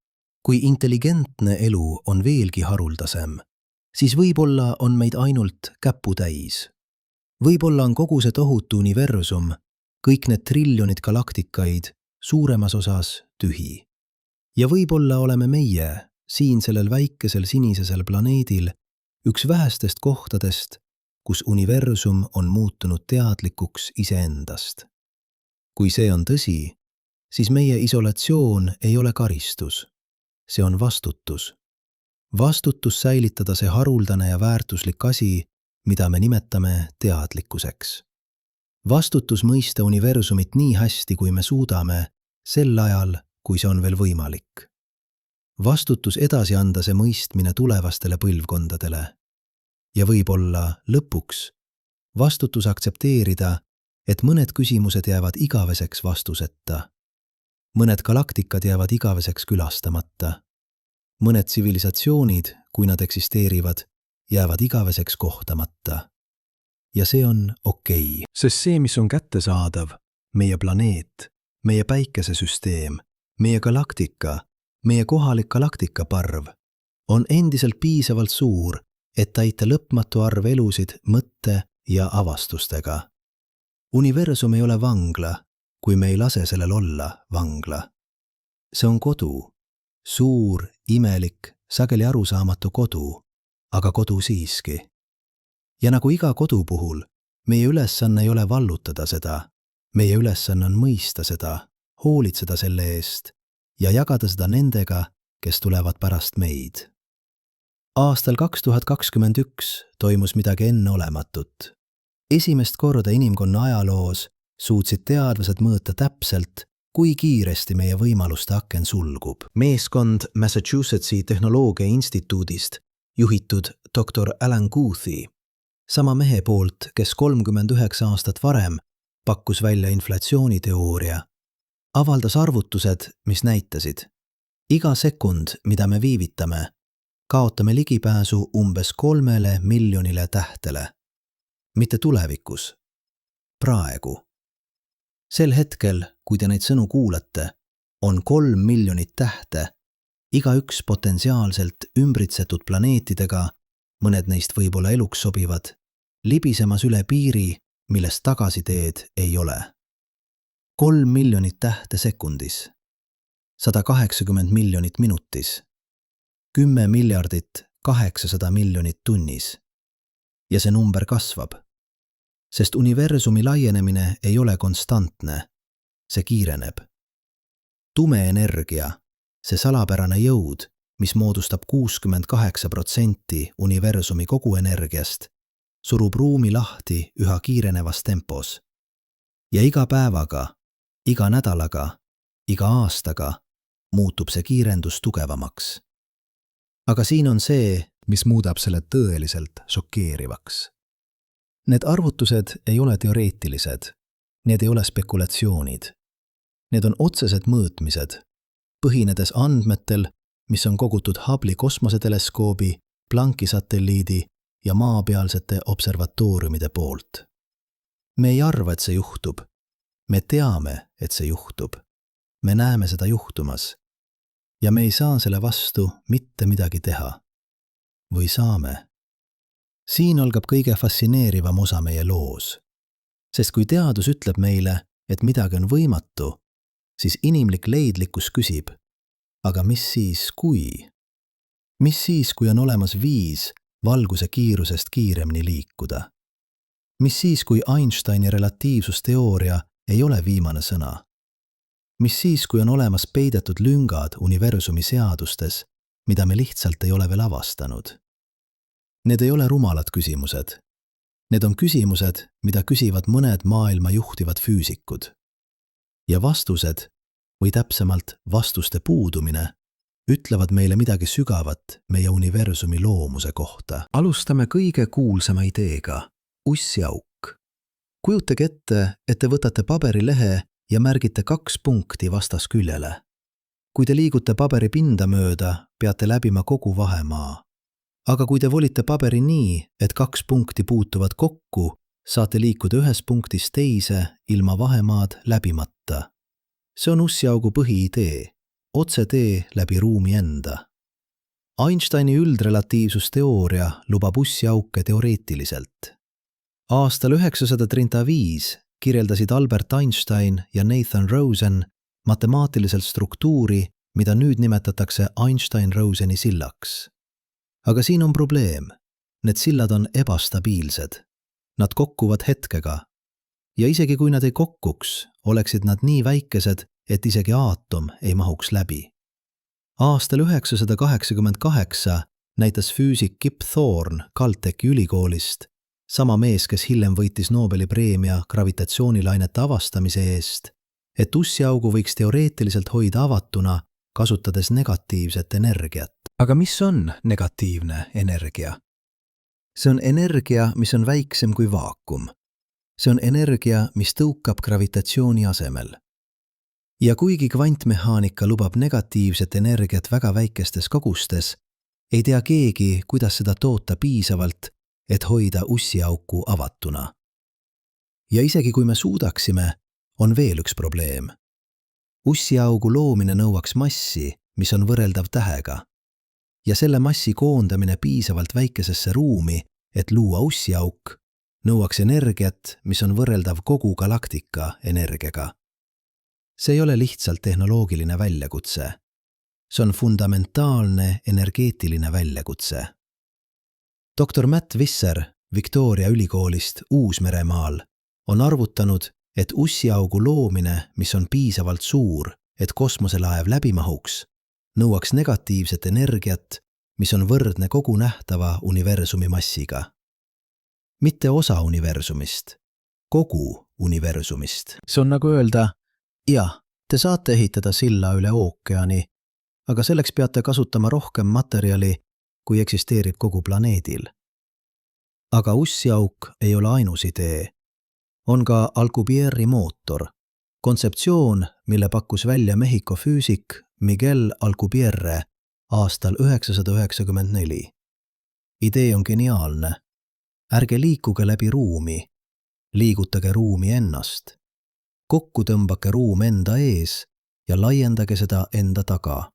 Speaker 1: kui intelligentne elu on veelgi haruldasem, siis võib-olla on meid ainult käputäis. Võib-olla on kogu see tohutu universum, kõik need triljonid galaktikaid suuremas osas tühi. Ja võib-olla oleme meie, siin sellel väikesel sinisesel planeedil, üks vähestest kohtadest, kus universum on muutunud teadlikuks iseendast. Kui see on tõsi, siis meie isolatsioon ei ole karistus. See on vastutus. Vastutus säilitada see haruldane ja väärtuslik asi, mida me nimetame teadlikkuseks. Vastutus mõista universumit nii hästi, kui me suudame, sel ajal, kui see on veel võimalik. Vastutus edasi anda see mõistmine tulevastele põlvkondadele. Ja võib-olla lõpuks vastutus aktsepteerida, et mõned küsimused jäävad igaveseks vastuseta. Mõned galaktikad jäävad igaveseks külastamata. Mõned tsivilisatsioonid, kui nad eksisteerivad, jäävad igaveseks kohtamata. Ja see on okei. Sest see, mis on kättesaadav, meie planeet, meie päikesesüsteem, meie galaktika, meie kohalik galaktikaparv, on endiselt piisavalt suur, et täita lõpmatu arv elusid mõtte ja avastustega. Universum ei ole vangla, kui me ei lase sellel olla vangla. See on kodu. Suur, imelik, sageli arusaamatu kodu, aga kodu siiski. Ja nagu iga kodu puhul, meie ülesanne ei ole vallutada seda, meie ülesanne on mõista seda, hoolitseda selle eest ja jagada seda nendega, kes tulevad pärast meid. Aastal 2021 toimus midagi enneolematut. Esimest korda inimkonna ajaloos suutsid teadlased mõõta täpselt, kui kiiresti meie võimaluste aken sulgub. Meeskond Massachusettsi tehnoloogia instituudist, juhitud doktor Alan Guthrie, sama mehe poolt, kes 39 aastat varem pakkus välja inflatsiooniteooria, avaldas arvutused, mis näitasid. Iga sekund, mida me viivitame, kaotame ligipääsu umbes 3 miljonile tähtele. Mitte tulevikus. Praegu. Sel hetkel, kui te neid sõnu kuulate, on 3 miljonit tähte, igaüks potentsiaalselt ümbritsetud planeetidega, mõned neist võib-olla eluks sobivad, libisemas üle piiri, millest tagasiteed ei ole. 3 miljonit tähte sekundis. 180 miljonit minutis. 10 miljardit 800 miljonit tunnis. Ja see number kasvab. Sest universumi laienemine ei ole konstantne. See kiireneb. Tume energia, see salapärane jõud, mis moodustab 68% universumi kogu energiast, surub ruumi lahti üha kiirenevas tempos. Ja iga päevaga, iga nädalaga, iga aastaga muutub see kiirendus tugevamaks. Aga siin on see, mis muudab selle tõeliselt šokeerivaks. Need arvutused ei ole teoreetilised, need ei ole spekulatsioonid. Need on otsesed mõõtmised, põhinedes andmetel, mis on kogutud Hubble'i kosmoseteleskoobi, Plancki satelliidi ja maapealsete observatooriumide poolt. Me ei arva, et see juhtub. Me teame, et see juhtub. Me näeme seda juhtumas. Ja me ei saa selle vastu mitte midagi teha. Või saame? Siin algab kõige fascineerivam osa meie loos. Sest kui teadus ütleb meile, et midagi on võimatu, siis inimlik leidlikkus küsib, aga mis siis, kui? Mis siis, kui on olemas viis valguse kiirusest kiiremini liikuda? Mis siis, kui Einsteini relatiivsusteooria ei ole viimane sõna? Mis siis, kui on olemas peidetud lüngad universumi seadustes, mida me lihtsalt ei ole veel avastanud? Need ei ole rumalad küsimused. Need on küsimused, mida küsivad mõned maailma juhtivad füüsikud. Ja vastused, või täpsemalt vastuste puudumine, ütlevad meile midagi sügavat meie universumi loomuse kohta. Alustame kõige kuulsama ideega, ussiauk. Kujutage ette, et te võtate paberilehe ja märgite 2 punkti vastasküljele. Kui te liigute paberi pinda mööda, peate läbima kogu vahemaa. Aga kui te volite paberi nii, et 2 punkti puutuvad kokku, saate liikuda ühest punktist teise ilma vahemaad läbimata. See on ussiaugu põhiidee, otsetee läbi ruumi enda. Einsteini üldrelatiivsusteooria lubab ussiauke teoreetiliselt. Aastal 1935 kirjeldasid Albert Einstein ja Nathan Rosen matemaatiliselt struktuuri, mida nüüd nimetatakse Einstein-Roseni sillaks. Aga siin on probleem. Need sillad on ebastabiilsed. Nad kokkuvad hetkega. Ja isegi kui nad ei kokkuks, oleksid nad nii väikesed, et isegi aatom ei mahuks läbi. Aastal 1988 näitas füüsik Kip Thorne Caltechi ülikoolist, sama mees, kes hiljem võitis Nobeli preemia gravitatsioonilainete avastamise eest, et ussiaugu võiks teoreetiliselt hoida avatuna, kasutades negatiivset energiat. Aga mis on negatiivne energia? See on energia, mis on väiksem kui vaakum. See on energia, mis tõukab gravitatsiooni asemel. Ja kuigi kvantmehaanika lubab negatiivset energiat väga väikestes kogustes, ei tea keegi, kuidas seda toota piisavalt, et hoida ussiauku avatuna. Ja isegi kui me suudaksime, on veel üks probleem. Ussiaugu loomine nõuaks massi, mis on võrreldav tähega. Ja selle massi koondamine piisavalt väikesesse ruumi, et luua ussiauk, nõuaks energiat, mis on võrreldav kogu galaktika energiaga. See ei ole lihtsalt tehnoloogiline väljakutse. See on fundamentaalne energeetiline väljakutse. Dr. Matt Visser Victoria ülikoolist Uus-Meremaal on arvutanud, et ussiaugu loomine, mis on piisavalt suur, et kosmoselaev läbi mahuks, nõuaks negatiivset energiat, mis on võrdne kogu nähtava universumi massiga. Mitte osa universumist, kogu universumist. See on nagu öelda, jah, te saate ehitada silla üle ookeani, aga selleks peate kasutama rohkem materjali, kui eksisteerib kogu planeedil. Aga ussiauk ei ole ainus idee. On ka Alcubierre mootor, kontseptsioon, mille pakkus välja Mehhiko füüsik Miguel Alcubierre aastal 1994. Idee on geniaalne. Ärge liikuge läbi ruumi, liigutage ruumi ennast. Kokku tõmbake ruum enda ees ja laiendage seda enda taga.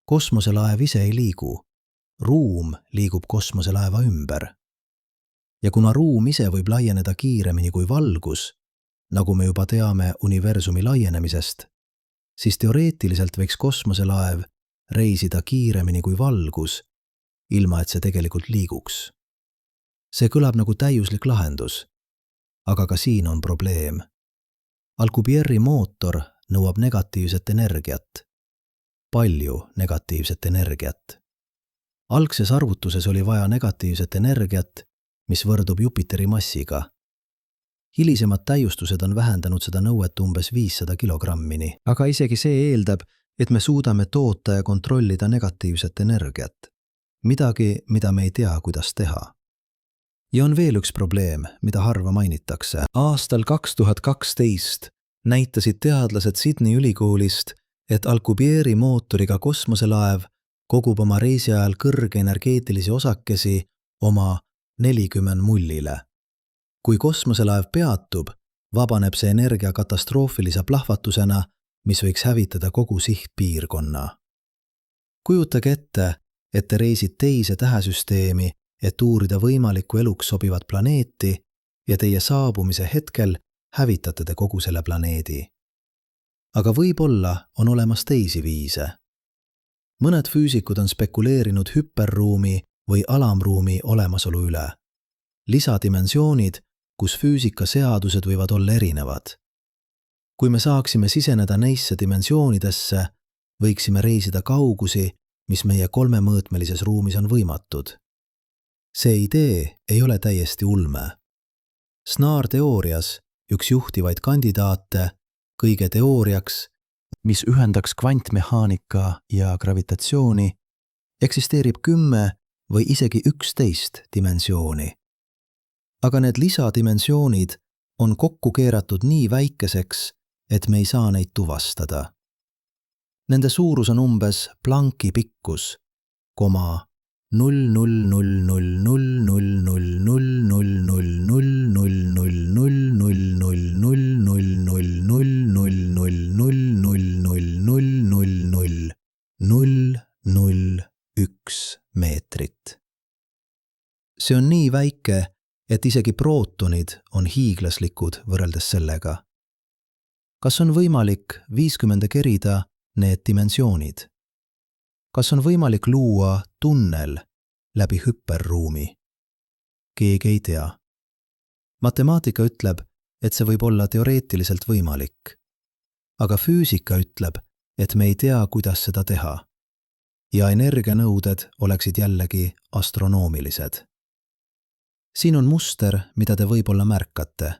Speaker 1: Kosmoselaev ise ei liigu. Ruum liigub kosmoselaeva ümber. Ja kuna ruum ise võib laieneda kiiremini kui valgus, nagu me juba teame universumi laienemisest, siis teoreetiliselt võiks kosmoselaev reisida kiiremini kui valgus, ilma et see tegelikult liiguks. See kõlab nagu täiuslik lahendus, aga ka siin on probleem. Alcubierre mootor nõuab negatiivset energiat. Palju negatiivset energiat. Algses arvutuses oli vaja negatiivset energiat, mis võrdub Jupiteri massiga. Hilisemad täiustused on vähendanud seda nõuet umbes 500 kilogrammini, aga isegi see eeldab, et me suudame toota ja kontrollida negatiivset energiat. Midagi, mida me ei tea, kuidas teha. Ja on veel üks probleem, mida harva mainitakse. Aastal 2012 näitasid teadlased Sydney ülikoolist, et Alcubierre mootoriga kosmoselaev kogub oma reisi ajal kõrge energeetilisi osakesi oma 40 mullile. Kui kosmoselaev peatub, vabaneb see energia katastroofilise plahvatusena, mis võiks hävitada kogu sihtpiirkonna. Kujutage ette, et te reisid teise tähesüsteemi, et uurida võimalikku eluks sobivat planeeti ja teie saabumise hetkel hävitate te kogu selle planeedi. Aga võib-olla on olemas teisi viise. Mõned füüsikud on spekuleerinud hüperruumi või alamruumi olemasolu üle. Lisadimensioonid, kus füüsikaseadused võivad olla erinevad. Kui me saaksime siseneda neisse dimensioonidesse, võiksime reisida kaugusi, mis meie kolmemõõtmelises ruumis on võimatud. See idee ei ole täiesti ulme. SNAR-teoorias üks juhtivaid kandidaate kõige teooriaks, mis ühendaks kvantmehaanika ja gravitatsiooni, eksisteerib 10 või isegi 11 dimensiooni. Aga need lisadimensioonid on kokku keeratud nii väikeseks, et me ei saa neid tuvastada. Nende suurus on umbes Plancki pikkus, 0,000000000000000000001 meetrit. See on nii väike, et isegi prootonid on hiiglaslikud võrreldes sellega. Kas on võimalik 50 kerida need dimensioonid? Kas on võimalik luua tunnel läbi hüperruumi? Keegi ei tea. Matemaatika ütleb, et see võib olla teoreetiliselt võimalik. Aga füüsika ütleb, et me ei tea, kuidas seda teha. Ja energianõuded oleksid jällegi astronoomilised. Siin on muster, mida te võib-olla märkate.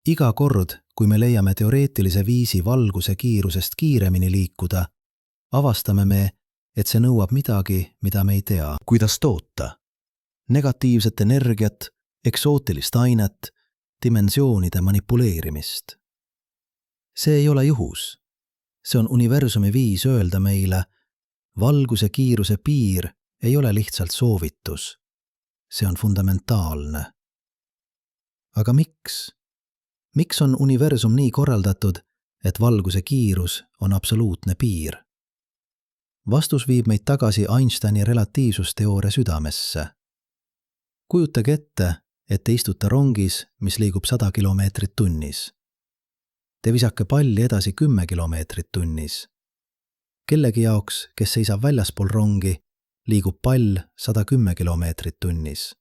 Speaker 1: Iga kord, kui me leiame teoreetilise viisi valguse kiirusest kiiremini liikuda, avastame me, et see nõuab midagi, mida me ei tea. Kuidas toota? Negatiivset energiat, eksootilist ainet, dimensioonide manipuleerimist. See ei ole juhus. See on universumi viis öelda meile, valguse kiiruse piir ei ole lihtsalt soovitus. See on fundamentaalne. Aga miks? Miks on universum nii korraldatud, et valguse kiirus on absoluutne piir? Vastus viib meid tagasi Einsteini relatiivsusteooria südamesse. Kujutage ette, et te istute rongis, mis liigub 100 kilomeetrit tunnis. Te visake palli edasi 10 kilomeetrit tunnis. Kellegi jaoks, kes seisab väljaspool rongi, liigub pall 110 kilomeetrit tunnis.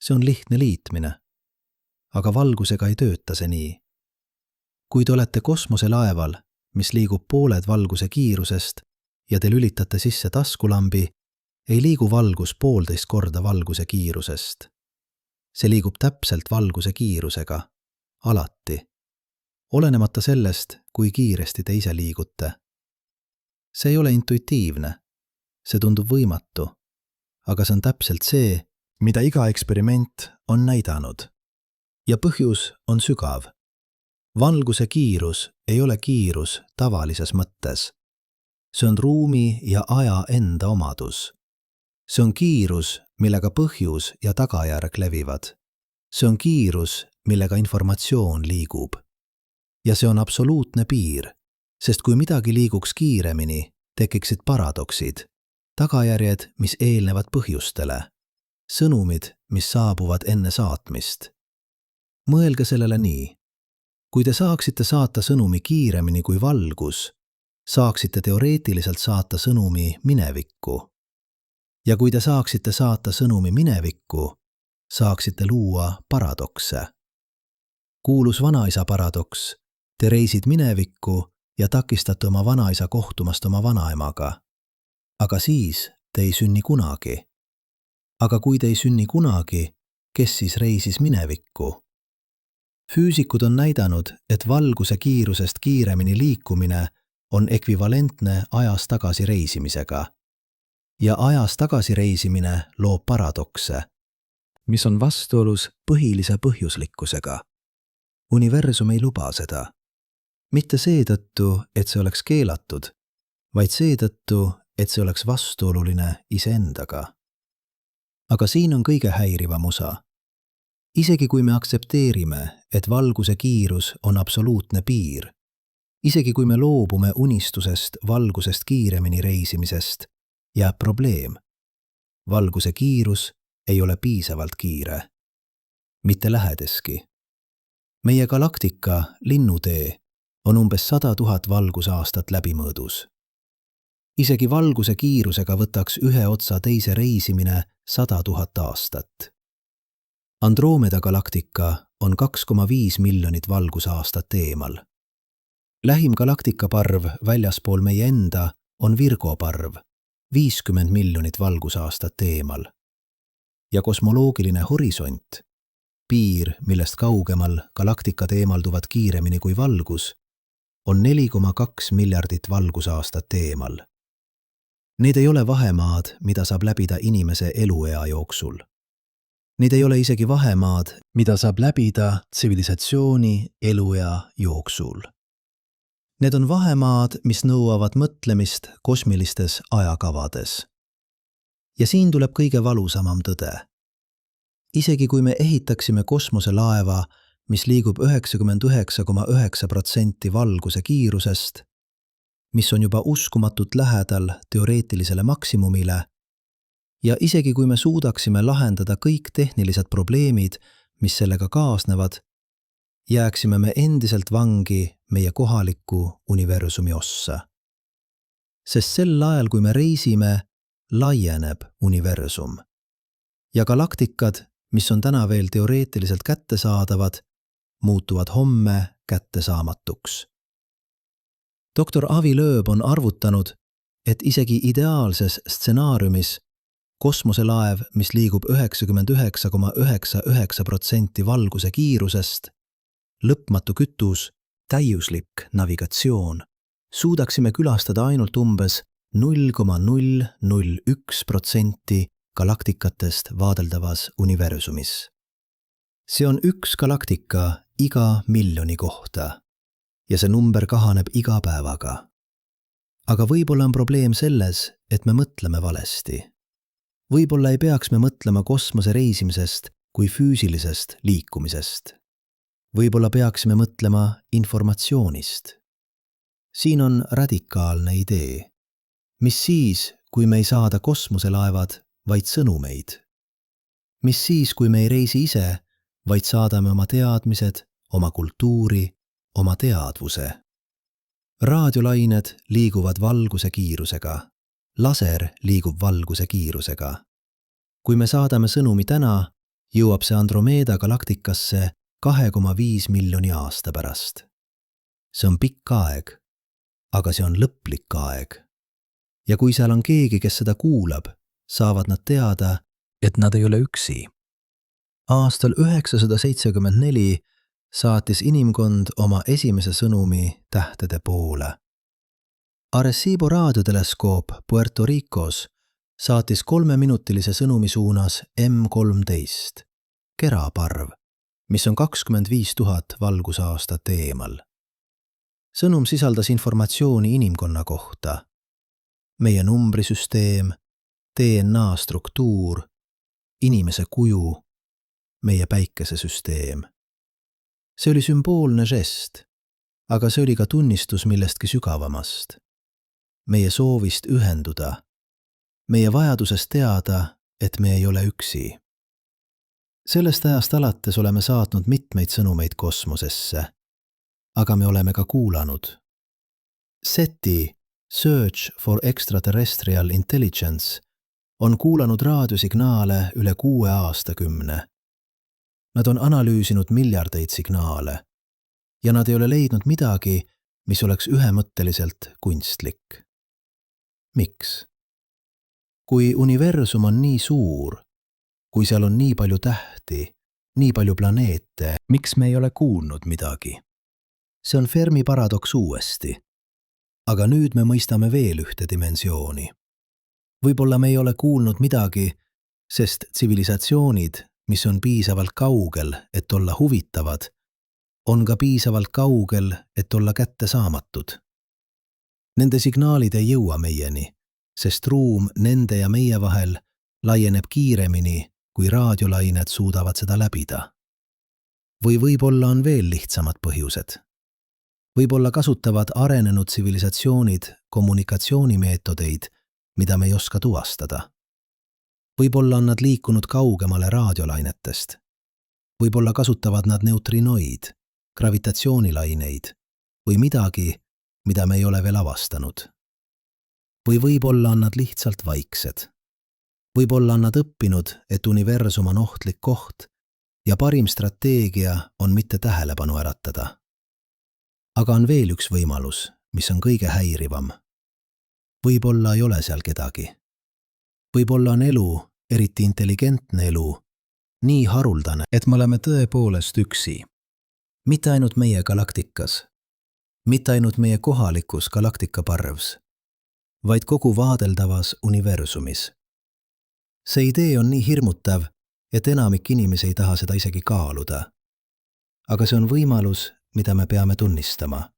Speaker 1: See on lihtne liitmine. Aga valgusega ei tööta see nii. Kui te olete kosmoselaeval, mis liigub pooled valguse kiirusest ja te lülitate sisse taskulambi, ei liigu valgus 1,5 korda valguse kiirusest. See liigub täpselt valguse kiirusega, alati, olenemata sellest, kui kiiresti te ise liigute. See ei ole intuitiivne, see tundub võimatu, aga see on täpselt see, mida iga eksperiment on näidanud. Ja põhjus on sügav. Valguse kiirus ei ole kiirus tavalises mõttes. See on ruumi ja aja enda omadus. See on kiirus, millega põhjus ja tagajärg levivad. See on kiirus, millega informatsioon liigub. Ja see on absoluutne piir, sest kui midagi liiguks kiiremini, tekiksid paradoksid, tagajärjed, mis eelnevad põhjustele, sõnumid, mis saabuvad enne saatmist. Mõelge sellele nii. Kui te saaksite saata sõnumi kiiremini kui valgus, saaksite teoreetiliselt saata sõnumi minevikku. Ja kui te saaksite saata sõnumi minevikku, saaksite luua paradokse. Kuulus vanaisa paradoks. Te reisid minevikku ja takistate oma vanaisa kohtumast oma vanaemaga. Aga siis te ei sünni kunagi. Aga kui te ei sünni kunagi, kes siis reisis minevikku? Füüsikud on näidanud, et valguse kiirusest kiiremini liikumine on ekvivalentne ajas tagasi reisimisega. Ja ajas tagasi reisimine loob paradokse, mis on vastuolus põhilise põhjuslikkusega. Universum ei luba seda. Mitte seetõttu, et see oleks keelatud, vaid seetõttu, et see oleks vastuoluline iseendaga. Aga siin on kõige häirivam osa. Isegi kui me aktsepteerime, et valguse kiirus on absoluutne piir, isegi kui me loobume unistusest valgusest kiiremini reisimisest, jääb probleem. Valguse kiirus ei ole piisavalt kiire. Mitte lähedeski. Meie galaktika linnutee on umbes 100 000 valgusaastat läbimõõdus. Isegi valguse kiirusega võtaks ühe otsa teise reisimine 100 000 aastat. Androomeda galaktika on 2,5 miljonit valgusaastat eemal. Lähim galaktikaparv väljaspool meie enda on Virgo parv, 50 miljonit valgusaastat eemal. Ja kosmoloogiline horisont, piir, millest kaugemal galaktikad eemalduvad kiiremini kui valgus, on 4,2 miljardit valgusaastat eemal. Need ei ole vahemaad, mida saab läbida inimese eluea jooksul. Need ei ole isegi vahemaad, mida saab läbida tsivilisatsiooni eluea jooksul. Need on vahemaad, mis nõuavad mõtlemist kosmilistes ajakavades. Ja siin tuleb kõige valusamam tõde. Isegi kui me ehitaksime kosmoselaeva, mis liigub 99,9% valguse kiirusest, mis on juba uskumatult lähedal teoreetilisele maksimumile, ja isegi kui me suudaksime lahendada kõik tehnilised probleemid, mis sellega kaasnevad, jääksime me endiselt vangi meie kohaliku universumi ossa. Sest sel ajal, kui me reisime, laieneb universum. Ja galaktikad, mis on täna veel teoreetiliselt kättesaadavad, muutuvad homme kättesaamatuks. Dr. Avi Loeb on arvutanud, et isegi ideaalses stsenaariumis kosmoselaev, mis liigub 99,99% valguse kiirusest, lõpmatu kütus, täiuslik navigatsioon, suudaksime külastada ainult umbes 0,001% galaktikatest vaadeldavas universumis. See on üks galaktika iga miljoni kohta ja see number kahaneb iga päevaga. Aga võib-olla on probleem selles, et me mõtleme valesti. Võib-olla ei peaks me mõtlema kosmose reisimisest kui füüsilisest liikumisest. Võib-olla peaksime mõtlema informatsioonist. Siin on radikaalne idee. Mis siis, kui me ei saada kosmoselaevad, vaid sõnumeid? Mis siis, kui me ei reisi ise, vaid saadame oma teadmised, oma kultuuri, oma teadvuse? Raadiolained liiguvad valguse kiirusega. Laser liigub valguse kiirusega. Kui me saadame sõnumi täna, jõuab see Andromeeda galaktikasse 2,5 miljoni aasta pärast. See on pikk aeg, aga see on lõplik aeg. Ja kui seal on keegi, kes seda kuulab, saavad nad teada, et nad ei ole üksi. Aastal 974 saatis inimkond oma esimese sõnumi tähtede poole. Arecibo raadioteleskoop Puerto Ricos saatis 3-minutilise sõnumi suunas M13, keraparv, mis on 25 000 valgusaastat eemal. Sõnum sisaldas informatsiooni inimkonna kohta, meie numbrisüsteem, DNA struktuur, inimese kuju, meie päikesesüsteem. See oli sümboolne žest, aga see oli ka tunnistus millestki sügavamast. Meie soovist ühenduda, meie vajadusest teada, et me ei ole üksi. Sellest ajast alates oleme saatnud mitmeid sõnumeid kosmosesse, aga me oleme ka kuulanud. SETI, Search for Extraterrestrial Intelligence, on kuulanud raadiosignaale üle 6 aastakümne. Nad on analüüsinud miljardeid signaale ja nad ei ole leidnud midagi, mis oleks ühemõtteliselt kunstlik. Miks? Kui universum on nii suur, kui seal on nii palju tähti, nii palju planeete, miks me ei ole kuulnud midagi? See on Fermi paradoks uuesti. Aga nüüd me mõistame veel ühte dimensiooni. Võib-olla me ei ole kuulnud midagi, sest tsivilisatsioonid, mis on piisavalt kaugel, et olla huvitavad, on ka piisavalt kaugel, et olla kättesaamatud. Nende signaalid ei jõua meieni, sest ruum nende ja meie vahel laieneb kiiremini, kui raadiolained suudavad seda läbida. Või võib-olla on veel lihtsamad põhjused. Võib-olla kasutavad arenenud tsivilisatsioonid kommunikatsioonimeetodeid, mida me ei oska tuvastada. Võib-olla on nad liikunud kaugemale raadiolainetest. Võib-olla kasutavad nad neutrinoid, gravitatsioonilaineid või midagi, mida me ei ole veel avastanud. Või võib-olla on nad lihtsalt vaiksed. Võib-olla on nad õppinud, et universum on ohtlik koht ja parim strateegia on mitte tähelepanu äratada. Aga on veel üks võimalus, mis on kõige häirivam. Võib-olla ei ole seal kedagi. Võib-olla on elu, eriti intelligentne elu, nii haruldane, et me oleme tõepoolest üksi. Mitte ainult meie galaktikas, mitte ainult meie kohalikus galaktikaparvs, vaid kogu vaadeldavas universumis. See idee on nii hirmutav, et enamik inimesi ei taha seda isegi kaaluda. Aga see on võimalus, mida me peame tunnistama.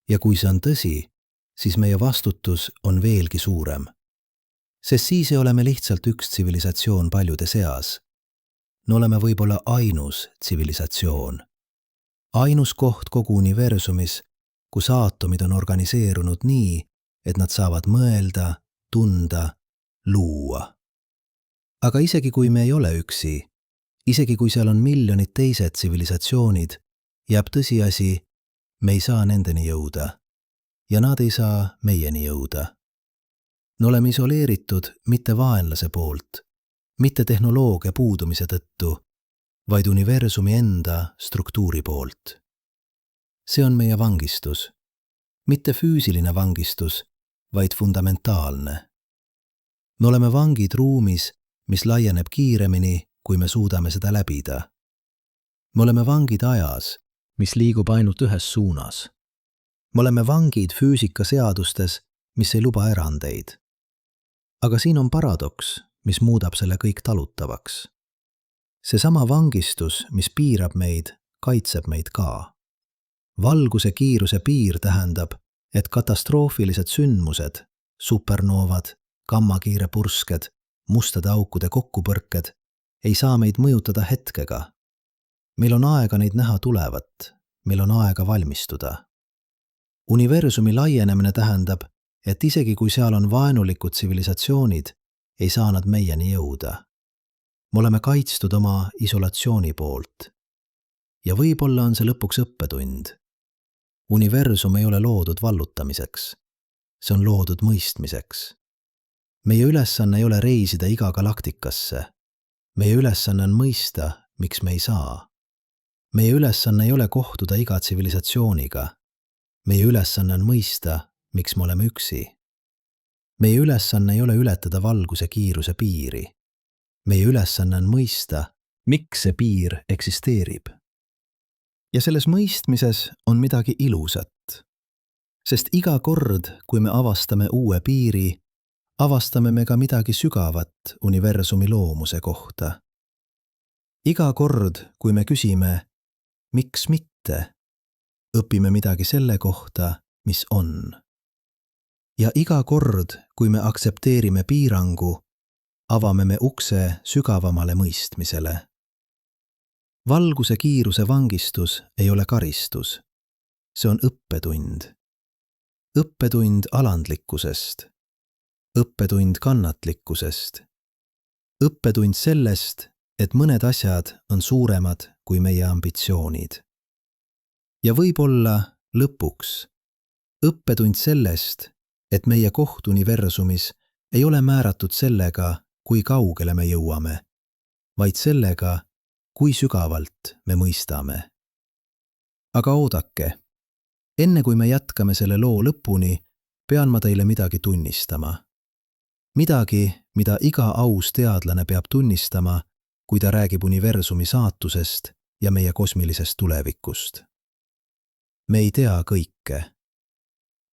Speaker 1: Ja kui see on tõsi, siis meie vastutus on veelgi suurem. Sest siis ei ole me lihtsalt üks tsivilisatsioon paljude seas. Me oleme võib-olla ainus tsivilisatsioon. Ainus koht kogu universumis, kus aatomid on organiseerunud nii, et nad saavad mõelda, tunda, luua. Aga isegi kui me ei ole üksi, isegi kui seal on miljonid teised tsivilisatsioonid, jääb tõsiasi, me ei saa nendeni jõuda ja nad ei saa meieni jõuda. Me oleme isoleeritud mitte vaenlase poolt, mitte tehnoloogia puudumise tõttu, vaid universumi enda struktuuri poolt. See on meie vangistus. Mitte füüsiline vangistus, vaid fundamentaalne. Me oleme vangid ruumis, mis laieneb kiiremini, kui me suudame seda läbida. Me oleme vangid ajas, mis liigub ainult ühes suunas. Me oleme vangid füüsikaseadustes, mis ei luba erandeid. Aga siin on paradoks, mis muudab selle kõik talutavaks. Seesama vangistus, mis piirab meid, kaitseb meid ka. Valguse kiiruse piir tähendab, et katastroofilised sündmused, supernoovad, gammakiire pursked, mustade aukude kokkupõrked ei saa meid mõjutada hetkega. Meil on aega neid näha tulevat, meil on aega valmistuda. Universumi laienemine tähendab, et isegi kui seal on vaenulikud tsivilisatsioonid, ei saa nad meieni jõuda. Me oleme kaitstud oma isolatsiooni poolt. Ja võib-olla on see lõpuks õppetund. Universum ei ole loodud vallutamiseks. See on loodud mõistmiseks. Meie ülesanne ei ole reisida iga galaktikasse. Meie ülesanne on mõista, miks me ei saa. Meie ülesanne ei ole kohtuda iga tsivilisatsiooniga. Meie ülesanne on mõista, miks me oleme üksi. Meie ülesanne ei ole ületada valguse kiiruse piiri. Meie ülesanne on mõista, miks see piir eksisteerib. Ja selles mõistmises on midagi ilusat. Sest iga kord, kui me avastame uue piiri, avastame me ka midagi sügavat universumi loomuse kohta. Iga kord, kui me küsime, miks mitte, õpime midagi selle kohta, mis on. Ja iga kord, kui me aktsepteerime piirangu, avame me ukse sügavamale mõistmisele. Valguse kiiruse vangistus ei ole karistus. See on õppetund. Õppetund alandlikkusest. Õppetund kannatlikkusest. Õppetund sellest, et mõned asjad on suuremad kui meie ambitsioonid. Ja võib-olla lõpuks õppetund sellest, et meie koht universumis ei ole määratud sellega, kui kaugele me jõuame, vaid sellega, kui sügavalt me mõistame. Aga oodake, enne kui me jätkame selle loo lõpuni, pean ma teile midagi tunnistama. Midagi, mida iga aus teadlane peab tunnistama, kui ta räägib universumi saatusest ja meie kosmilisest tulevikust. Me ei tea kõike.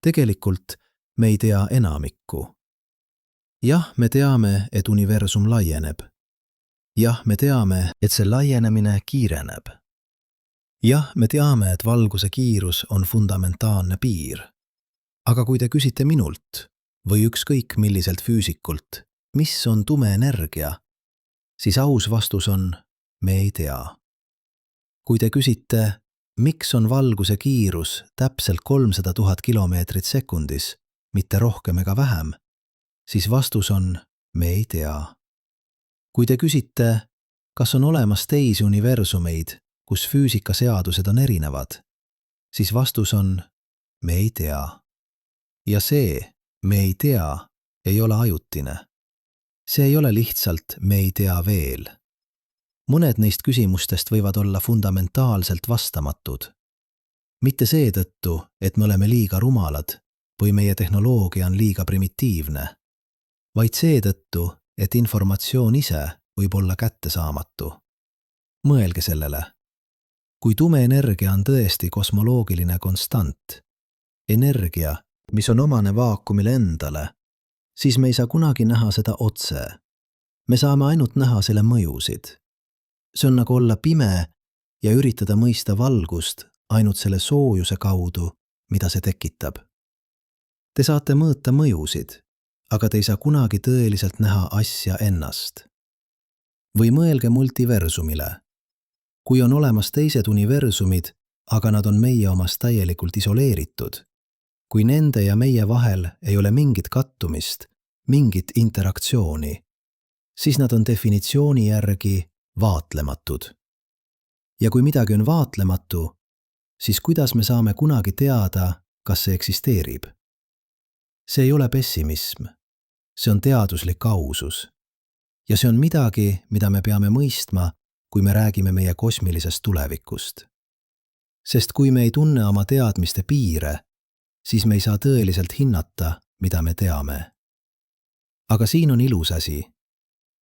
Speaker 1: Tegelikult me ei tea enamikku. Jah, me teame, et universum laieneb. Jah, me teame, et see laienemine kiireneb. Jah, me teame, et valguse kiirus on fundamentaalne piir. Aga kui te küsite minult või ükskõik milliselt füüsikult, mis on tume energia, siis aus vastus on, me ei tea. kui te küsite, miks on valguse kiirus täpselt 300 000 kilomeetrit sekundis, mitte rohkem ega vähem, siis vastus on, me ei tea. Kui te küsite, kas on olemas teisi universumeid, kus füüsikaseadused on erinevad, siis vastus on, me ei tea. Ja see, me ei tea, ei ole ajutine. See ei ole lihtsalt, me ei tea veel. Mõned neist küsimustest võivad olla fundamentaalselt vastamatud. Mitte seetõttu, et me oleme liiga rumalad või meie tehnoloogia on liiga primitiivne, vaid seetõttu, et informatsioon ise võib olla kättesaamatu. Mõelge sellele. Kui tume energia on tõesti kosmoloogiline konstant, energia, mis on omane vaakumile endale, siis me ei saa kunagi näha seda otse. Me saame ainult näha selle mõjusid. See on nagu olla pime ja üritada mõista valgust ainult selle soojuse kaudu, mida see tekitab. Te saate mõõta mõjusid, aga te ei saa kunagi tõeliselt näha asja ennast. Või mõelge multiversumile. Kui on olemas teised universumid, aga nad on meie omast täielikult isoleeritud, kui nende ja meie vahel ei ole mingit kattumist, mingit interaktsiooni, siis nad on definitsiooni järgi vaatlematud. Ja kui midagi on vaatlematu, siis kuidas me saame kunagi teada, kas see eksisteerib? See ei ole pessimism, see on teaduslik ausus. Ja see on midagi, mida me peame mõistma, kui me räägime meie kosmilisest tulevikust. Sest kui me ei tunne oma teadmiste piire, siis me ei saa tõeliselt hinnata, mida me teame. Aga siin on ilus asi.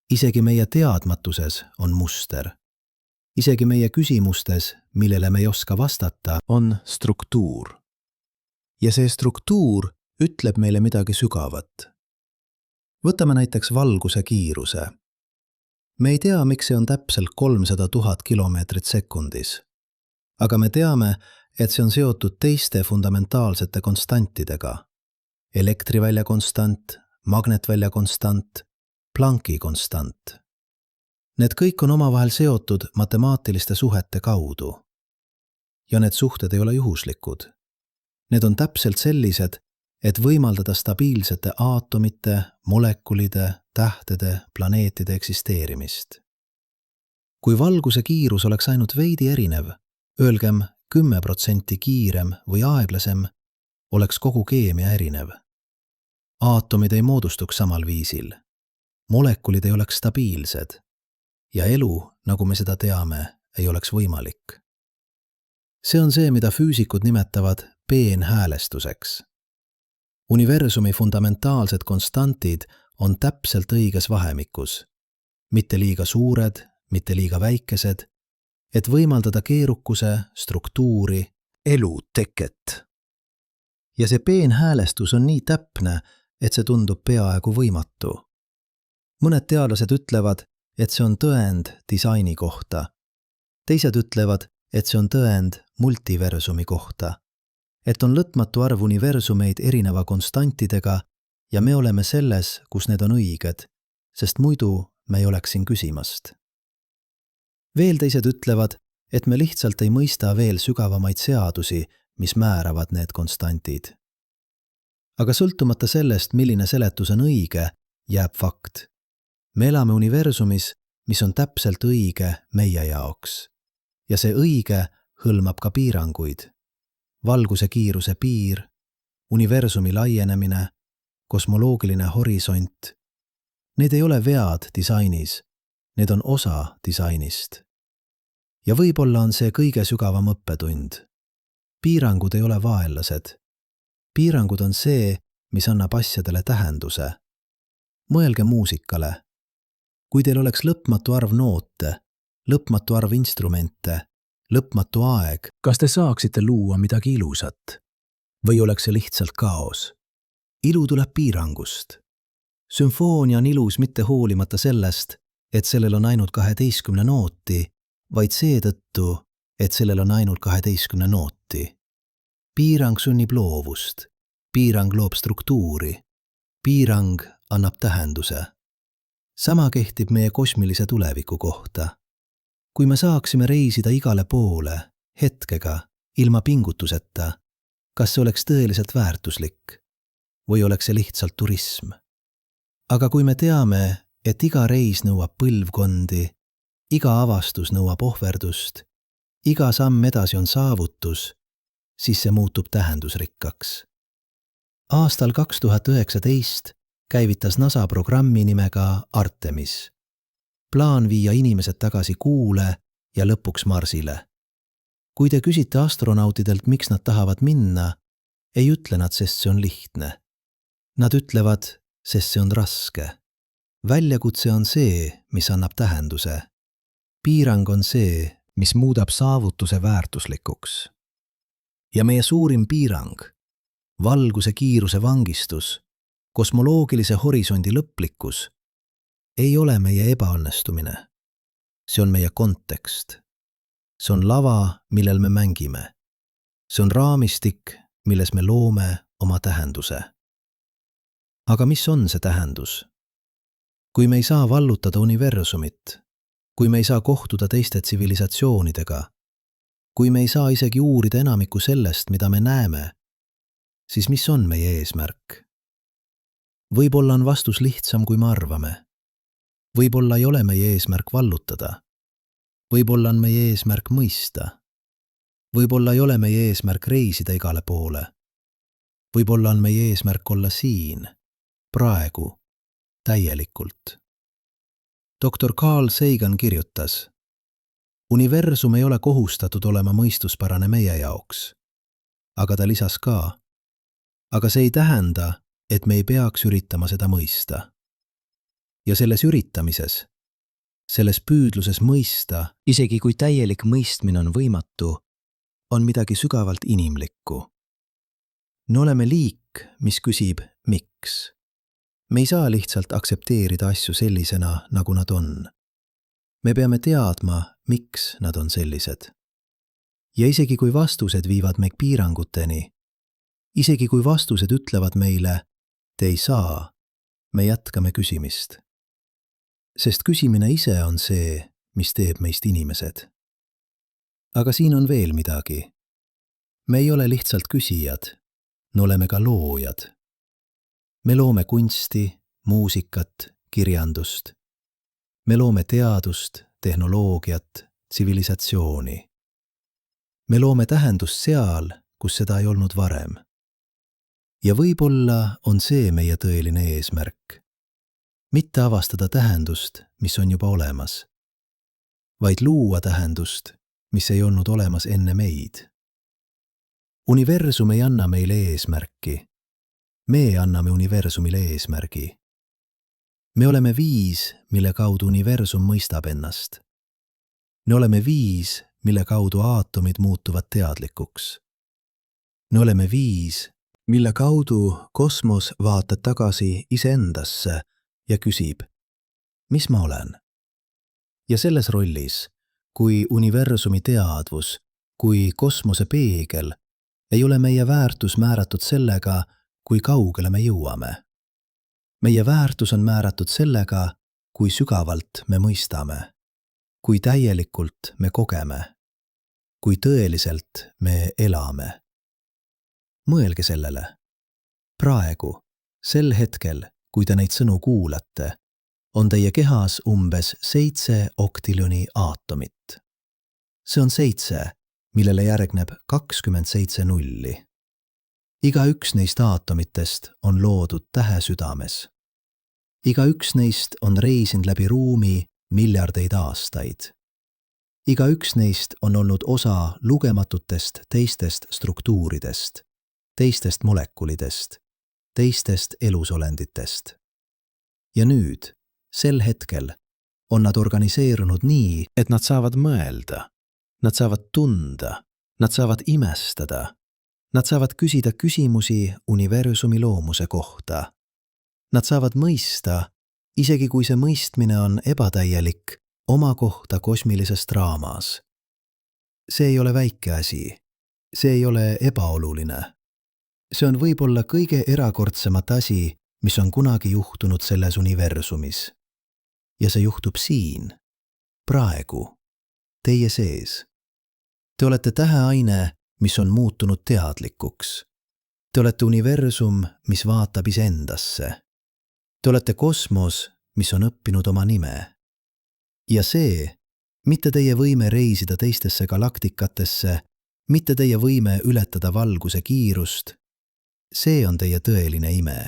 Speaker 1: Isegi meie teadmatuses on muster. Isegi meie küsimustes, millele me ei oska vastata, on struktuur. Ja see struktuur ütleb meile midagi sügavat. Võtame näiteks valguse kiiruse. Me ei tea, miks see on täpselt 300 000 kilomeetrit sekundis. Aga me teame, et see on seotud teiste fundamentaalsete konstantidega. Elektrivälja konstant, magnetvälja konstant, Plancki konstant. Need kõik on omavahel seotud matemaatiliste suhete kaudu. Ja need suhted ei ole juhuslikud. Need on täpselt sellised, et võimaldada stabiilsete aatomite, molekulide, tähtede, planeetide eksisteerimist. Kui valguse kiirus oleks ainult veidi erinev, öelgem 10% kiirem või aeglasem, oleks kogu keemia erinev. Aatomid ei moodustuks samal viisil. Molekulid ei oleks stabiilsed. Ja elu, nagu me seda teame, ei oleks võimalik. See on see, mida füüsikud nimetavad peenhäälestuseks. Universumi fundamentaalsed konstantid on täpselt õiges vahemikus. Mitte liiga suured, mitte liiga väikesed, et võimaldada keerukuse, struktuuri, elu teket. Ja see peenhäälestus on nii täpne, et see tundub peaaegu võimatu. Mõned teadlased ütlevad, et see on tõend disaini kohta. Teised ütlevad, et see on tõend multiversumi kohta. Et on lõtmatu arv universumeid erineva konstantidega ja me oleme selles, kus need on õiged, sest muidu me ei oleks siin küsimast. Veel teised ütlevad, et me lihtsalt ei mõista veel sügavamaid seadusi, mis määravad need konstantid. Aga sõltumata sellest, milline seletus on õige, jääb fakt. Me elame universumis, mis on täpselt õige meie jaoks. Ja see õige hõlmab ka piiranguid. Valguse kiiruse piir, universumi laienemine, kosmoloogiline horisont. Need ei ole vead disainis, need on osa disainist. Ja võib-olla on see kõige sügavam õppetund. Piirangud ei ole vaenlased. Piirangud on see, mis annab asjadele tähenduse. Mõelge muusikale. Kui teil oleks lõpmatu arv noote, lõpmatu arv instrumente, lõpmatu aeg, kas te saaksite luua midagi ilusat? Või oleks see lihtsalt kaos? Ilu tuleb piirangust. Sümfoonia on ilus mitte hoolimata sellest, et sellel on ainult 12 nooti, vaid seetõttu, et sellel on ainult 12 nooti. Piirang sunnib loovust. Piirang loob struktuuri. Piirang annab tähenduse. Sama kehtib meie kosmilise tuleviku kohta. kui me saaksime reisida igale poole, hetkega, ilma pingutuseta, kas see oleks tõeliselt väärtuslik või oleks see lihtsalt turism? Aga kui me teame, et iga reis nõuab põlvkondi, iga avastus nõuab ohverdust, iga samm edasi on saavutus, siis see muutub tähendusrikkaks. Aastal 2019 käivitas NASA programmi nimega Artemis. Plaan viia inimesed tagasi Kuule ja lõpuks Marsile. Kui te küsite astronautidelt, miks nad tahavad minna, ei ütle nad, sest see on lihtne. Nad ütlevad, sest see on raske. Väljakutse on see, mis annab tähenduse. Piirang on see, mis muudab saavutuse väärtuslikuks. Ja meie suurim piirang, valguse kiiruse vangistus, kosmoloogilise horisondi lõplikkus, ei ole meie ebaõnnestumine. See on meie kontekst. See on lava, millel me mängime. See on raamistik, milles me loome oma tähenduse. Aga mis on see tähendus? Kui me ei saa vallutada universumit, kui me ei saa kohtuda teiste tsivilisatsioonidega, kui me ei saa isegi uurida enamikku sellest, mida me näeme, siis mis on meie eesmärk? Võib-olla on vastus lihtsam, kui me arvame. Võib-olla ei ole meie eesmärk vallutada. Võib-olla on meie eesmärk mõista. Võib-olla ei ole meie eesmärk reisida igale poole. Võib-olla on meie eesmärk olla siin, praegu, täielikult. Dr. Carl Sagan kirjutas, universum ei ole kohustatud olema mõistuspärane meie jaoks. Aga ta lisas ka, aga see ei tähenda, et me ei peaks üritama seda mõista. Ja selles üritamises, selles püüdluses mõista, isegi kui täielik mõistmine on võimatu, on midagi sügavalt inimlikku. Me oleme liik, mis küsib, miks. Me ei saa lihtsalt aksepteerida asju sellisena, nagu nad on. Me peame teadma, miks nad on sellised. Ja isegi kui vastused viivad meid piiranguteni, isegi kui vastused ütlevad meile, te ei saa, me jätkame küsimist. Sest küsimine ise on see, mis teeb meist inimesed. Aga siin on veel midagi. Me ei ole lihtsalt küsijad, me oleme ka loojad. Me loome kunsti, muusikat, kirjandust. Me loome teadust, tehnoloogiat, tsivilisatsiooni. Me loome tähendust seal, kus seda ei olnud varem. Ja võib-olla on see meie tõeline eesmärk. Mitte avastada tähendust, mis on juba olemas, vaid luua tähendust, mis ei olnud olemas enne meid. Universum ei anna meile eesmärki. Me anname universumile eesmärgi. Me oleme viis, mille kaudu universum mõistab ennast. Me oleme viis, mille kaudu aatomid muutuvad teadlikuks. Me oleme viis, mille kaudu kosmos vaatab tagasi iseendasse ja küsib, mis ma olen? Ja selles rollis, kui universumi teadvus, kui kosmose peegel, ei ole meie väärtus määratud sellega, kui kaugele me jõuame. Meie väärtus on määratud sellega, kui sügavalt me mõistame, kui täielikult me kogeme, kui tõeliselt me elame. Mõelge sellele. Praegu, sel hetkel, kui te neid sõnu kuulate, on teie kehas umbes 7 oktiljoni aatomit. See on 7, millele järgneb 27 nulli. Iga üks neist aatomitest on loodud tähe südames. Iga üks neist on reisinud läbi ruumi miljardeid aastaid. Iga üks neist on olnud osa lugematutest teistest struktuuridest, teistest molekulidest, teistest elusolenditest. Ja nüüd, sel hetkel, on nad organiseerunud nii, et nad saavad mõelda, nad saavad tunda, nad saavad imestada, nad saavad küsida küsimusi universumi loomuse kohta. Nad saavad mõista, isegi kui see mõistmine on ebatäielik, oma kohta kosmilises draamas. See ei ole väike asi, see ei ole ebaoluline. See on võib-olla kõige erakordsemat asi, mis on kunagi juhtunud selles universumis. Ja see juhtub siin, praegu. teie sees. Te olete täheaine, mis on muutunud teadlikuks. Te olete universum, mis vaatab iseendasse. Te olete kosmos, mis on õppinud oma nime. Ja see, mitte teie võime reisida teistesse galaktikatesse, mitte teie võime ületada valguse kiirust, see on teie tõeline ime.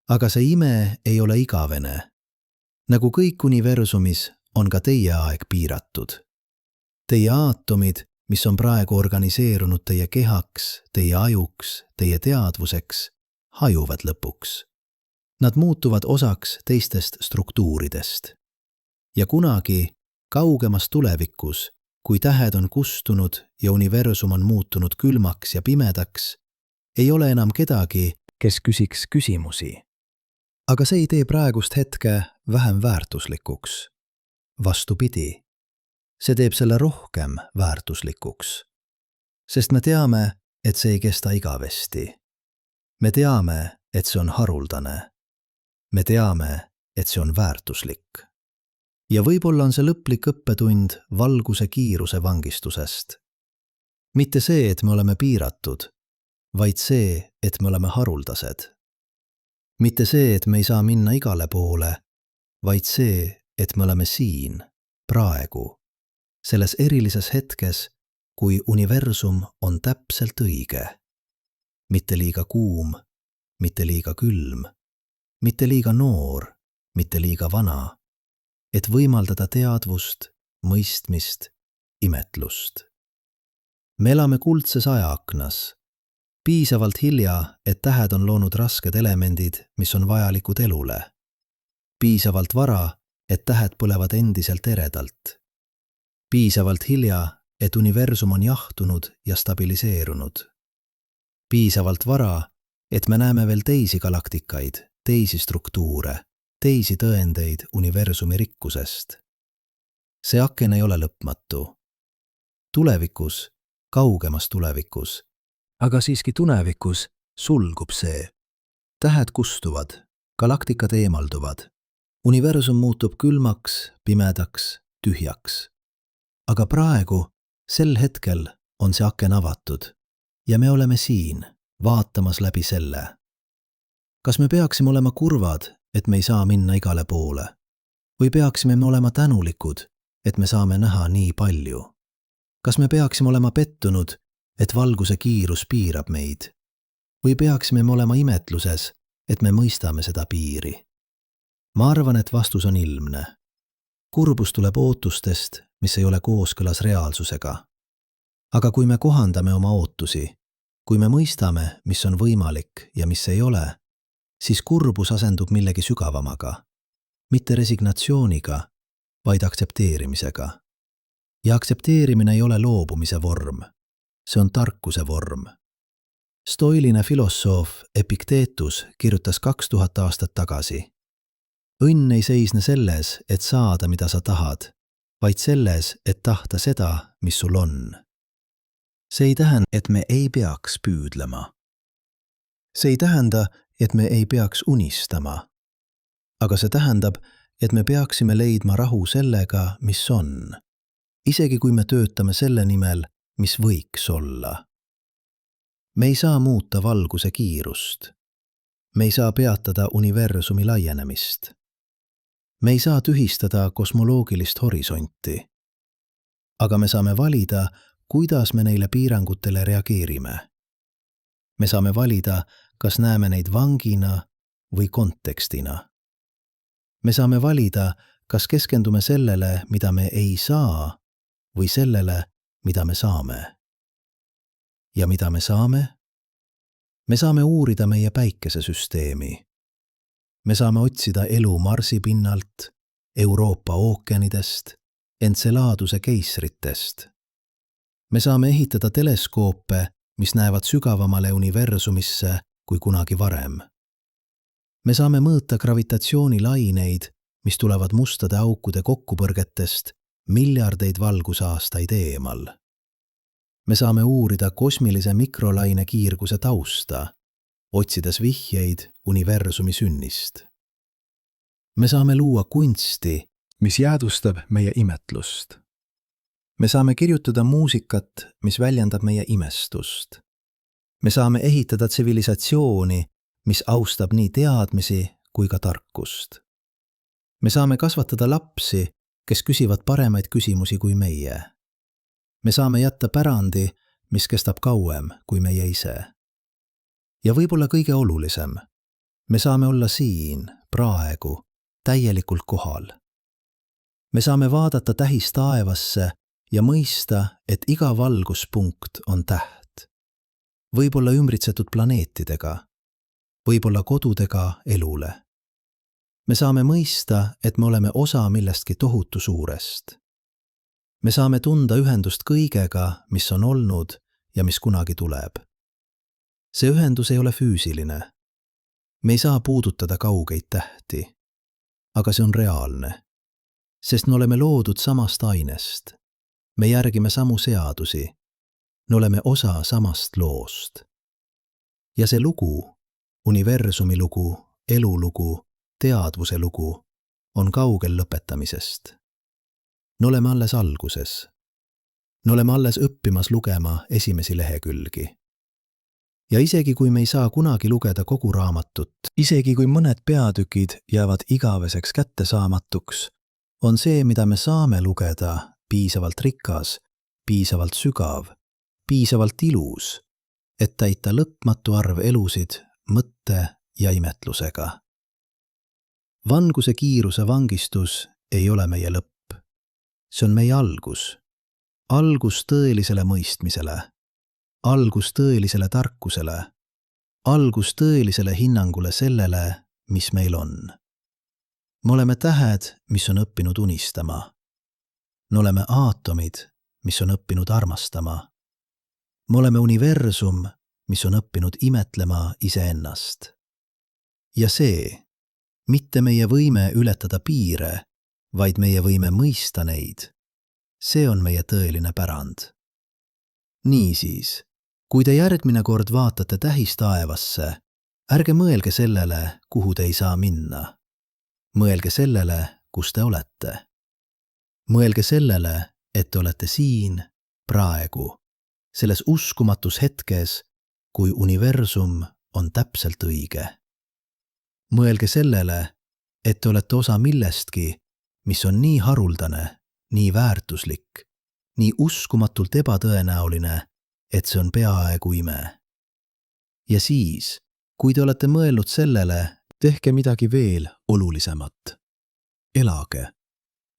Speaker 1: Aga see ime ei ole igavene. Nagu kõik universumis, on ka teie aeg piiratud. Teie aatomid, mis on praegu organiseerunud teie kehaks, teie ajuks, teie teadvuseks, hajuvad lõpuks. Nad muutuvad osaks teistest struktuuridest. Ja kunagi, kaugemas tulevikus, kui tähed on kustunud ja universum on muutunud külmaks ja pimedaks, ei ole enam kedagi, kes küsiks küsimusi. Aga see ei tee praegust hetke vähem väärtuslikuks. Vastupidi, see teeb selle rohkem väärtuslikuks. Sest me teame, et see ei kesta igavesti. Me teame, et see on haruldane. Me teame, et see on väärtuslik. Ja võib-olla on see lõplik õppetund valguse kiiruse vangistusest. Mitte see, et me oleme piiratud, vaid see, et me oleme haruldased. Mitte see, et me ei saa minna igale poole, vaid see, et me oleme siin, praegu, selles erilises hetkes, kui universum on täpselt õige. Mitte liiga kuum, mitte liiga külm, mitte liiga noor, mitte liiga vana, et võimaldada teadvust, mõistmist, imetlust. Me elame kuldses ajaaknas, piisavalt hilja, et tähed on loonud rasked elemendid, mis on vajalikud elule. Piisavalt vara, et tähed põlevad endiselt eredalt. Piisavalt hilja, et universum on jahtunud ja stabiliseerunud. Piisavalt vara, et me näeme veel teisi galaktikaid, teisi struktuure, teisi tõendeid universumi rikkusest. See aken ei ole lõpmatu. Tulevikus, kaugemas tulevikus, aga siiski tulevikus sulgub see. Tähed kustuvad, galaktikad eemalduvad. Universum muutub külmaks, pimedaks, tühjaks. Aga praegu, sel hetkel on see aken avatud ja me oleme siin, vaatamas läbi selle. Kas me peaksime olema kurvad, et me ei saa minna igale poole? Või peaksime me olema tänulikud, et me saame näha nii palju? Kas me peaksime olema pettunud, et valguse kiirus piirab meid? Või peaksime me olema imetluses, et me mõistame seda piiri? Ma arvan, et vastus on ilmne. Kurbus tuleb ootustest, mis ei ole kooskõlas reaalsusega. Aga kui me kohandame oma ootusi, kui me mõistame, mis on võimalik ja mis ei ole, siis kurbus asendub millegi sügavamaga, mitte resignatsiooniga, vaid aktsepteerimisega. Ja aktsepteerimine ei ole loobumise vorm, see on tarkuse vorm. Stoiline filosoof Epikteetus kirjutas 2000 aastat tagasi. Õnn ei seisne selles, et saada, mida sa tahad, vaid selles, et tahta seda, mis sul on. See ei tähenda, et me ei peaks püüdlema. See ei tähenda, et me ei peaks unistama. Aga see tähendab, et me peaksime leidma rahu sellega, mis on, isegi kui me töötame selle nimel, mis võiks olla. Me ei saa muuta valguse kiirust. Me ei saa peatada universumi laienemist. Me ei saa tühistada kosmoloogilist horisonti. Aga me saame valida, kuidas me neile piirangutele reageerime. Me saame valida, kas näeme neid vangina või kontekstina. Me saame valida, kas keskendume sellele, mida me ei saa, või sellele, mida me saame. Ja mida me saame? Me saame uurida meie päikesesüsteemi. Me saame otsida elu Marsi pinnalt, Euroopa ookeanidest, Enceladuse keisritest. Me saame ehitada teleskoope, mis näevad sügavamale universumisse kui kunagi varem. Me saame mõõta gravitatsioonilaineid, mis tulevad mustade aukude kokkupõrgetest miljardeid valgusaastaid eemal. Me saame uurida kosmilise mikrolaine kiirguse tausta, otsides vihjeid universumi sünnist. Me saame luua kunsti, mis jäädvustab meie imetlust. me saame kirjutada muusikat, mis väljendab meie imestust. Me saame ehitada tsivilisatsiooni, mis austab nii teadmisi kui ka tarkust. Me saame kasvatada lapsi, kes küsivad paremaid küsimusi kui meie. Me saame jätta pärandi, mis kestab kauem kui meie ise. Ja võib-olla kõige olulisem, me saame olla siin, praegu, täielikult kohal. Me saame vaadata tähistaevasse ja mõista, et iga valguspunkt on täht. Võib-olla ümbritsetud planeetidega, võib-olla kodudega elule. Me saame mõista, et me oleme osa millestki tohutu suurest. Me saame tunda ühendust kõigega, mis on olnud ja mis kunagi tuleb. See ühendus ei ole füüsiline. Me ei saa puudutada kaugeid tähti, aga see on reaalne, sest me oleme loodud samast ainest. Me järgime samu seadusi. Me oleme osa samast loost. Ja see lugu, universumi lugu, elulugu, teadvuse lugu, on kaugel lõpetamisest. Me oleme alles alguses. Me oleme alles õppimas lugema esimesi lehekülgi. Ja isegi kui me ei saa kunagi lugeda kogu raamatut, isegi kui mõned peatükid jäävad igaveseks kättesaamatuks, on see, mida me saame lugeda, piisavalt rikas, piisavalt sügav, piisavalt ilus, et täita lõpmatu arv elusid mõtte ja imetlusega. Vanguse kiiruse vangistus ei ole meie lõpp. See on meie algus. Algus tõelisele mõistmisele. Algus tõelisele tarkusele. Algus tõelisele hinnangule sellele, mis meil on. Me oleme tähed, mis on õppinud unistama. Me oleme aatomid, mis on õppinud armastama. Me oleme universum, mis on õppinud imetlema iseennast. Ja see, mitte meie võime ületada piire, vaid meie võime mõista neid. See on meie tõeline pärand. Niisiis, kui te järgmine kord vaatate tähistaevasse, ärge mõelge sellele, kuhu te ei saa minna. Mõelge sellele, kus te olete. Mõelge sellele, et te olete siin, praegu, selles uskumatus hetkes, kui universum on täpselt õige. Mõelge sellele, et te olete osa millestki, mis on nii haruldane, nii väärtuslik, nii uskumatult ebatõenäoline, et see on peaaegu ime. Ja siis, kui te olete mõelnud sellele, tehke midagi veel olulisemat. Elage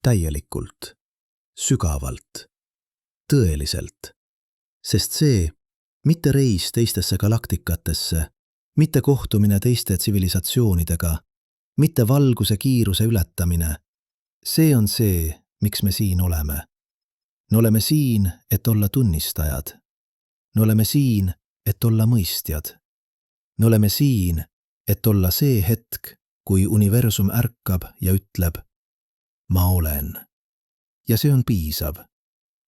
Speaker 1: täielikult, sügavalt, tõeliselt, sest see, mitte reis teistesse galaktikatesse, mitte kohtumine teiste tsivilisatsioonidega, mitte valguse kiiruse ületamine, see on see, miks me siin oleme. Me oleme siin, et olla tunnistajad. Me oleme siin, et olla mõistjad. Me oleme siin, et olla see hetk, kui universum ärkab ja ütleb, ma olen. Ja see on piisav.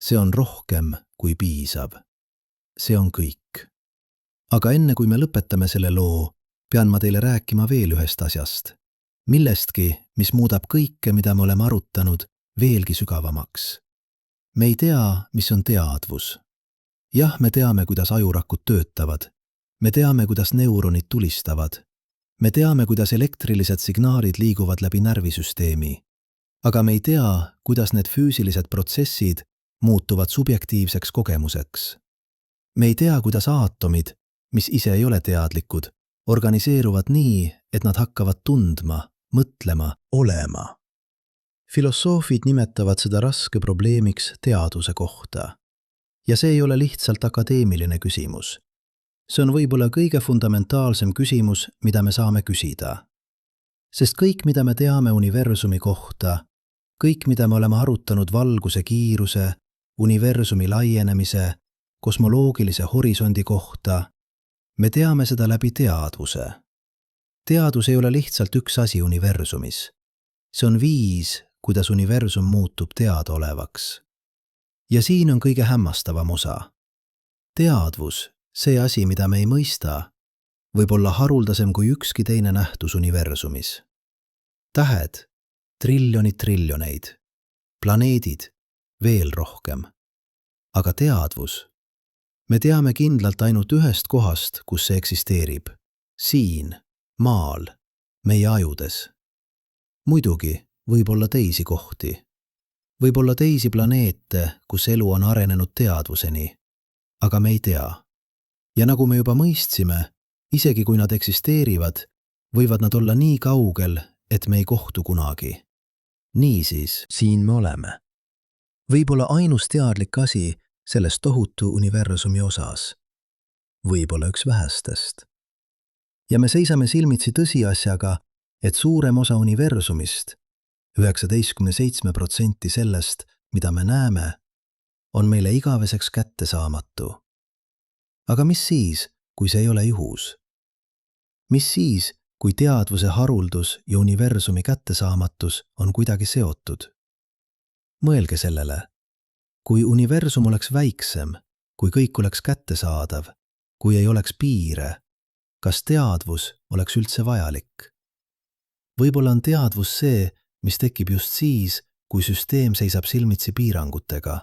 Speaker 1: See on rohkem kui piisav. See on kõik. Aga enne kui me lõpetame selle loo, pean ma teile rääkima veel ühest asjast. Millestki, mis muudab kõike, mida me oleme arutanud, veelgi sügavamaks. Me ei tea, mis on teadvus. Jah, me teame, kuidas ajurakud töötavad. Me teame, kuidas neuronid tulistavad. Me teame, kuidas elektrilised signaalid liiguvad läbi närvisüsteemi. Aga me ei tea, kuidas need füüsilised protsessid muutuvad subjektiivseks kogemuseks. Me ei tea, kuidas aatomid, mis ise ei ole teadlikud, organiseeruvad nii, et nad hakkavad tundma, mõtlema, olema. Filosoofid nimetavad seda raske probleemiks teaduse kohta. Ja see ei ole lihtsalt akadeemiline küsimus. See on võib-olla kõige fundamentaalsem küsimus, mida me saame küsida. Sest kõik, mida me teame universumi kohta, kõik, mida me oleme arutanud valguse kiiruse, universumi laienemise, kosmoloogilise horisondi kohta, me teame seda läbi teadvuse. Teadus ei ole lihtsalt üks asi universumis. See on viis, kuidas universum muutub teadaolevaks. Ja siin on kõige hämmastavam osa. Teadvus, see asi, mida me ei mõista, võib olla haruldasem kui ükski teine nähtus universumis. Tähed, triljoneid, planeedid, veel rohkem. Aga teadvus? Me teame kindlalt ainult ühest kohast, kus see eksisteerib. Siin, maal, meie ajudes. Muidugi võib olla teisi kohti. Võib olla teisi planeete, kus elu on arenenud teadvuseni, aga me ei tea. Ja nagu me juba mõistsime, isegi kui nad eksisteerivad, võivad nad olla nii kaugel, et me ei kohtu kunagi. Niisiis, siin me oleme. Võib-olla ainus teadlik asi sellest tohutu universumi osas. Võib-olla üks vähestest. Ja me seisame silmitsi tõsiasjaga, et suurem osa universumist, 97% sellest, mida me näeme, on meile igaveseks kättesaamatu. Aga mis siis, kui see ei ole juhus? Mis siis, kui teadvuse haruldus ja universumi kättesaamatus on kuidagi seotud? Mõelge sellele. Kui universum oleks väiksem, kui kõik oleks kättesaadav, kui ei oleks piire, kas teadvus oleks üldse vajalik? Võib-olla on teadvus see, mis tekib just siis, kui süsteem seisab silmitsi piirangutega.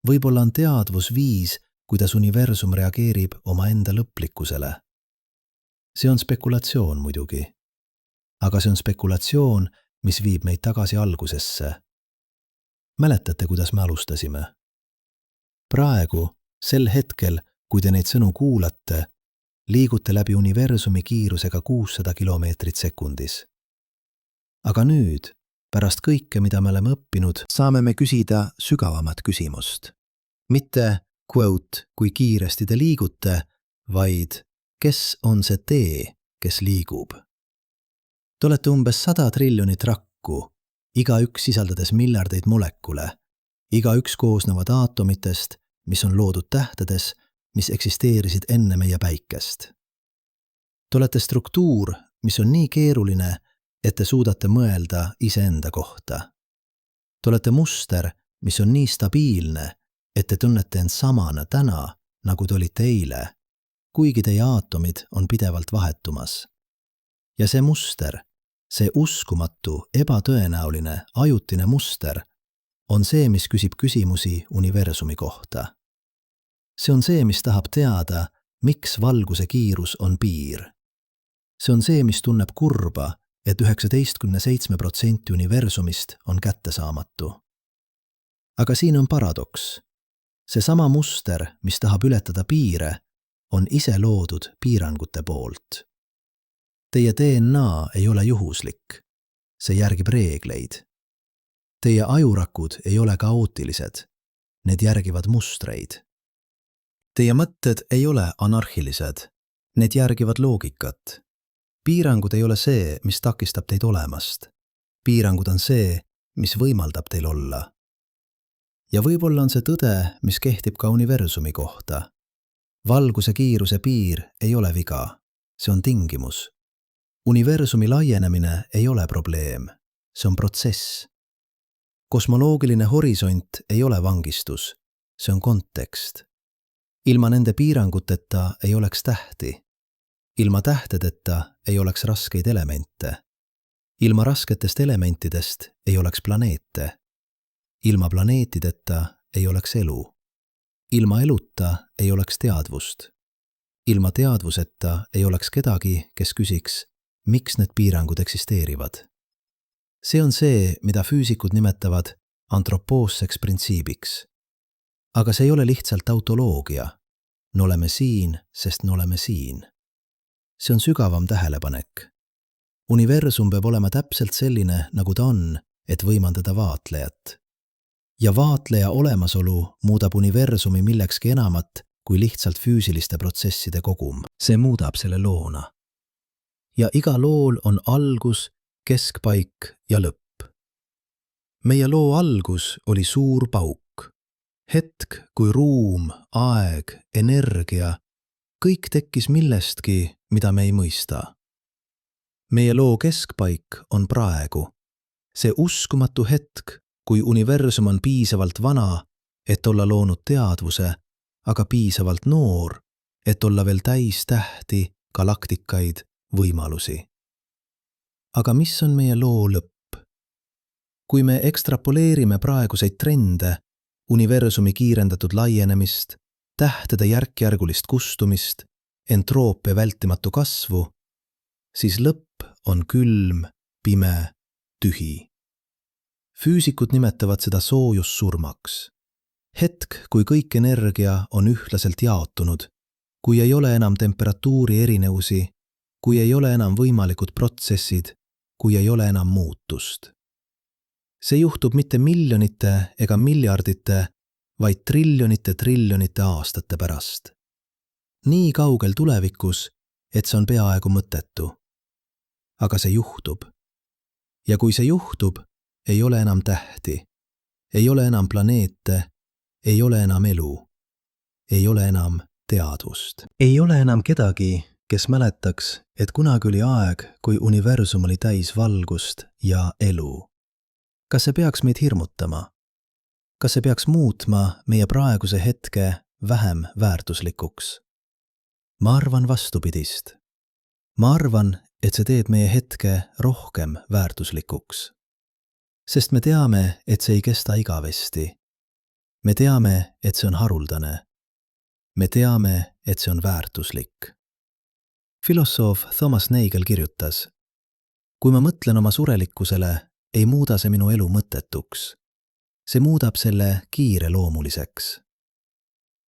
Speaker 1: Võib-olla on teadvus viis, kuidas universum reageerib omaenda lõplikkusele. See on spekulatsioon muidugi. Aga see on spekulatsioon, mis viib meid tagasi algusesse. Mäletate, kuidas me alustasime? Praegu, sel hetkel, kui te neid sõnu kuulate, liigute läbi universumi kiirusega 600 kilomeetrit sekundis. Aga nüüd, pärast kõike, mida me oleme õppinud, saame me küsida sügavamat küsimust. Mitte, quote, kui kiiresti te liigute, vaid kes on see tee, kes liigub? Te olete umbes 100 triljonit rakku, iga üks sisaldades miljardeid molekule, iga üks koosnevad aatomitest, mis on loodud tähtedes, mis eksisteerisid enne meie päikest. Te olete struktuur, mis on nii keeruline, et te suudate mõelda iseenda kohta. Te olete muster, mis on nii stabiilne, et te tunnete end samana täna, nagu te olite eile, kuigi teie aatomid on pidevalt vahetumas. Ja see muster, see uskumatu, ebatõenäoline, ajutine muster on see, mis küsib küsimusi universumi kohta. See on see, mis tahab teada, miks valguse kiirus on piir. See on see, mis tunneb kurba, et 97% universumist on kättesaamatu. Aga siin on paradoks. See sama muster, mis tahab ületada piire, on ise loodud piirangute poolt. Teie DNA ei ole juhuslik. See järgib reegleid. Teie ajurakud ei ole kaootilised. Need järgivad mustreid. Teie mõtted ei ole anarhilised. Need järgivad loogikat. Piirangud ei ole see, mis takistab teid olemast. Piirangud on see, mis võimaldab teil olla. Ja võib-olla on see tõde, mis kehtib ka universumi kohta. Valguse kiiruse piir ei ole viga. See on tingimus. Universumi laienemine ei ole probleem. See on protsess. Kosmoloogiline horisont ei ole vangistus. See on kontekst. Ilma nende piiranguteta ei oleks tähti. Ilma tähtedeta ei oleks raskeid elemente. Ilma rasketest elementidest ei oleks planeete. Ilma planeetideta ei oleks elu. Ilma eluta ei oleks teadvust. Ilma teadvuseta ei oleks kedagi, kes küsiks, miks need piirangud eksisteerivad. See on see, mida füüsikud nimetavad antropoosseks printsiibiks. Aga see ei ole lihtsalt autoloogia. Me oleme siin, sest me oleme siin. See on sügavam tähelepanek. Universum peab olema täpselt selline, nagu ta on, et võimaldada vaatlejat. Ja vaatleja olemasolu muudab universumi millekski enamat kui lihtsalt füüsiliste protsesside kogum. See muudab selle loona. Ja iga lool on algus, keskpaik ja lõpp. Meie loo algus oli suur pauk. Hetk, kui ruum, aeg, energia, kõik tekkis millestki, mida me ei mõista. Meie loo keskpaik on praegu. See uskumatu hetk, kui universum on piisavalt vana, et olla loonud teadvuse, aga piisavalt noor, et olla veel täis tähti, galaktikaid, võimalusi. Aga mis on meie loo lõpp? Kui me ekstrapoleerime praeguseid trende, universumi kiirendatud laienemist, tähtede järkjärgulist kustumist, entroopia vältimatu kasvu, siis lõpp on külm, pime, tühi. Füüsikud nimetavad seda soojussurmaks. Hetk, kui kõik energia on ühtlaselt jaotunud, kui ei ole enam temperatuuri erinevusi, kui ei ole enam võimalikud protsessid, kui ei ole enam muutust. See juhtub mitte miljonite ega miljardite, vaid triljonite aastate pärast. Nii kaugel tulevikus, et see on peaaegu mõttetu. Aga see juhtub. Ja kui see juhtub, ei ole enam tähti, ei ole enam planeete, ei ole enam elu, ei ole enam teadvust. Ei ole enam kedagi, kes mäletaks, et kunagi oli aeg, kui universum oli täis valgust ja elu. Kas see peaks meid hirmutama? Kas see peaks muutma meie praeguse hetke vähem väärtuslikuks? Ma arvan vastupidist. Ma arvan, et see teeb meie hetke rohkem väärtuslikuks. Sest me teame, et see ei kesta igavesti. Me teame, et see on haruldane. Me teame, et see on väärtuslik. Filosoof Thomas Nagel kirjutas: kui ma mõtlen oma surelikkusele, ei muuda see minu elu mõttetuks. See muudab selle kiireloomuliseks.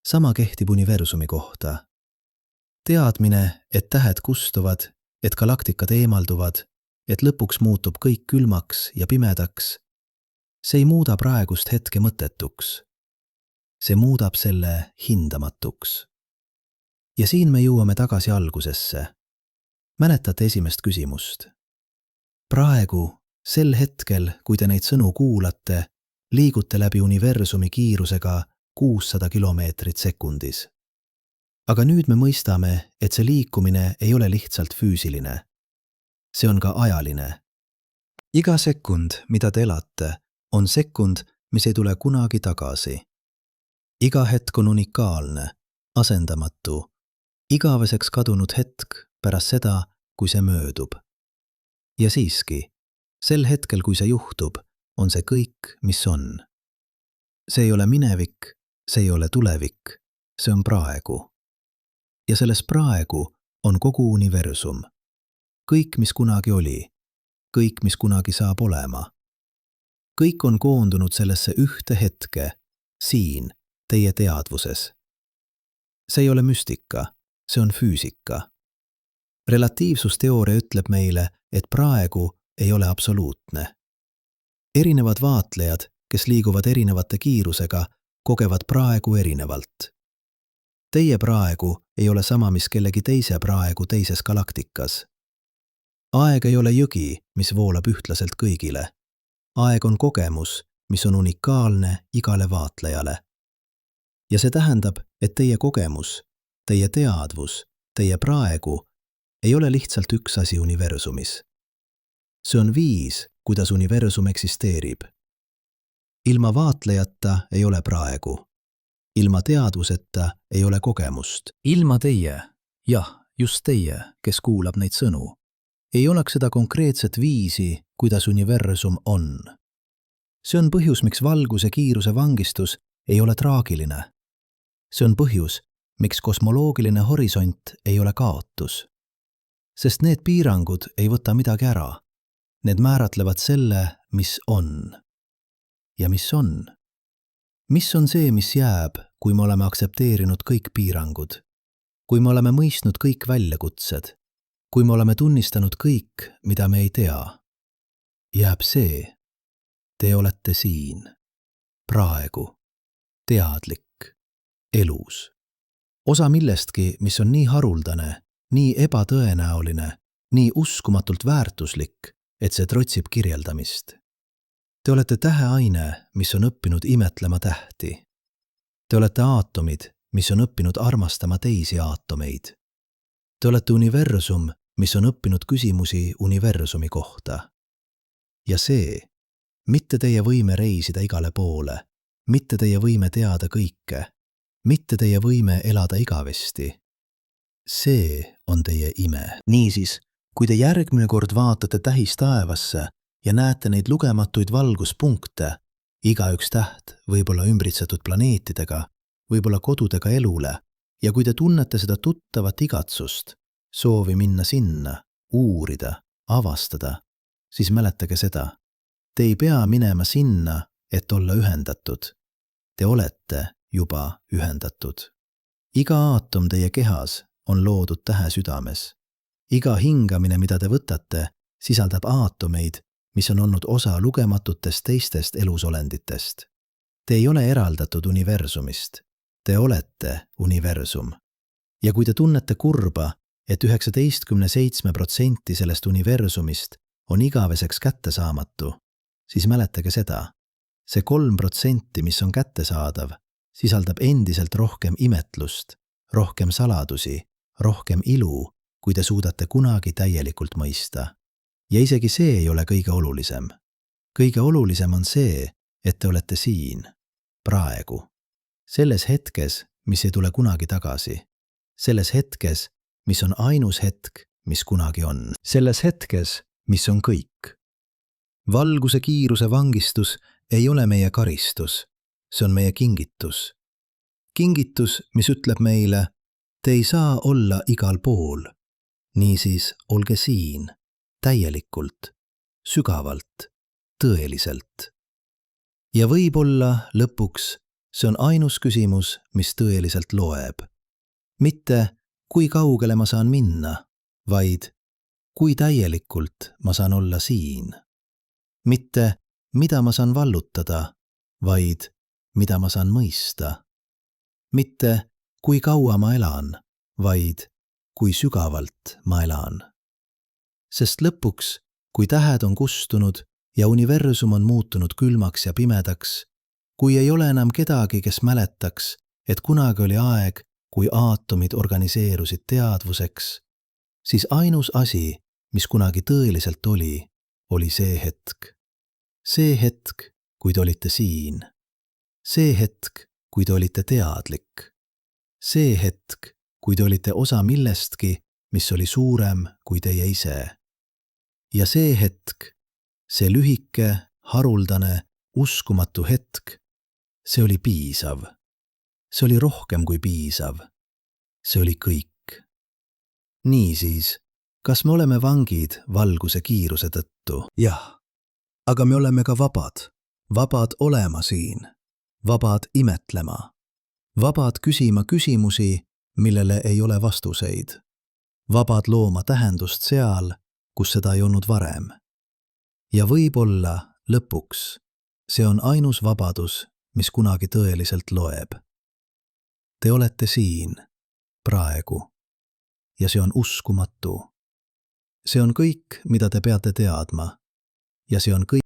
Speaker 1: Sama kehtib universumi kohta. Teadmine, et tähed kustuvad, et galaktikad eemalduvad, et lõpuks muutub kõik külmaks ja pimedaks, see ei muuda praegust hetke mõttetuks. See muudab selle hindamatuks. Ja siin me jõuame tagasi algusesse. Mäletate esimest küsimust? Praegu, sel hetkel, kui te neid sõnu kuulate, liigute läbi universumi kiirusega 600 kilomeetrit sekundis. Aga nüüd me mõistame, et see liikumine ei ole lihtsalt füüsiline. See on ka ajaline. Iga sekund, mida te elate, on sekund, mis ei tule kunagi tagasi. Iga hetk on unikaalne, asendamatu, igaveseks kadunud hetk pärast seda, kui see möödub. Ja siiski, sel hetkel, kui see juhtub, on see kõik, mis on. See ei ole minevik, see ei ole tulevik, see on praegu. Ja selles praegu on kogu universum. Kõik, mis kunagi oli, kõik, mis kunagi saab olema. Kõik on koondunud sellesse ühte hetke, siin, teie teadvuses. See ei ole müstika, see on füüsika. Relatiivsusteooria ütleb meile, et praegu ei ole absoluutne. Erinevad vaatlejad, kes liiguvad erinevate kiirusega, kogevad praegu erinevalt. Teie praegu ei ole sama, mis kellegi teise praegu teises galaktikas. Aeg ei ole jõgi, mis voolab ühtlaselt kõigile. Aeg on kogemus, mis on unikaalne igale vaatlejale. Ja see tähendab, et teie kogemus, teie teadvus, teie praegu ei ole lihtsalt üks asi universumis. See on viis, kuidas universum eksisteerib. Ilma vaatlejata ei ole praegu. Ilma teadvuseta ei ole kogemust. Ilma teie, jah, just teie, kes kuulab neid sõnu, ei oleks seda konkreetset viisi, kuidas universum on. See on põhjus, miks valguse kiiruse vangistus ei ole traagiline. See on põhjus, miks kosmoloogiline horisont ei ole kaotus. Sest need piirangud ei võta midagi ära. Need määratlevad selle, mis on. Ja mis on? Mis on see, mis jääb, kui me oleme aksepteerinud kõik piirangud? Kui me oleme mõistnud kõik väljakutsed? Kui me oleme tunnistanud kõik, mida me ei tea? Jääb see. Te olete siin. Praegu. Teadlik. Elus. Osa millestki, mis on nii haruldane, nii ebatõenäoline, nii uskumatult väärtuslik, et see trotsib kirjeldamist. Te olete täheaine, mis on õppinud imetlema tähti. Te olete aatomid, mis on õppinud armastama teisi aatomeid. Te olete universum, mis on õppinud küsimusi universumi kohta. Ja see, mitte teie võime reisida igale poole, mitte teie võime teada kõike, mitte teie võime elada igavesti. See on teie ime. Niisiis, kui te järgmine kord vaatate tähistaevasse ja näete neid lugematuid valguspunkte Igaüks täht võib olla ümbritsetud planeetidega, võib-olla kodudega elule ja kui te tunnete seda tuttavat igatsust, soovi minna sinna, uurida, avastada, siis mäletage seda. Te ei pea minema sinna, et olla ühendatud. Te olete juba ühendatud. Iga aatom teie kehas on loodud tähe südames. Iga hingamine, mida te võtate, sisaldab aatomeid, mis on olnud osa lugematutest teistest elusolenditest. Te ei ole eraldatud universumist. Te olete universum. Ja kui te tunnete kurba, et 97% sellest universumist on igaveseks kättesaamatu, siis mäletage seda. See 3%, mis on kättesaadav, sisaldab endiselt rohkem imetlust, rohkem saladusi, rohkem ilu, kui te suudate kunagi täielikult mõista. Ja isegi see ei ole kõige olulisem. Kõige olulisem on see, et te olete siin, praegu. Selles hetkes, mis ei tule kunagi tagasi. Selles hetkes, mis on ainus hetk, mis kunagi on. Selles hetkes, mis on kõik. Valguse kiiruse vangistus ei ole meie karistus. See on meie kingitus. Kingitus, mis ütleb meile, te ei saa olla igal pool. Niisiis olge siin, täielikult, sügavalt, tõeliselt. Ja võib-olla lõpuks see on ainus küsimus, mis tõeliselt loeb. Mitte, kui kaugele ma saan minna, vaid kui täielikult ma saan olla siin. Mitte, mida ma saan vallutada, vaid mida ma saan mõista. Mitte, kui kaua ma elan, vaid kui sügavalt ma elan. Sest lõpuks, kui tähed on kustunud ja universum on muutunud külmaks ja pimedaks, kui ei ole enam kedagi, kes mäletaks, et kunagi oli aeg, kui aatomid organiseerusid teadvuseks, siis ainus asi, mis kunagi tõeliselt oli see hetk. See hetk, kui te olite siin. See hetk, kui te olite teadlik. See hetk, kui te olite osa millestki, mis oli suurem kui teie ise. Ja see hetk, see lühike, haruldane, uskumatu hetk, see oli piisav. See oli rohkem kui piisav. See oli kõik. Niisiis, kas me oleme vangid valguse kiiruse tõttu? Jah, aga me oleme ka vabad. Vabad olema siin. Vabad imetlema. Vabad küsima küsimusi, millele ei ole vastuseid. Vabad looma tähendust seal, kus seda ei olnud varem. Ja võib-olla lõpuks see on ainus vabadus, mis kunagi tõeliselt loeb. Te olete siin, praegu. Ja see on uskumatu. See on kõik, mida te peate teadma. Ja see on kõik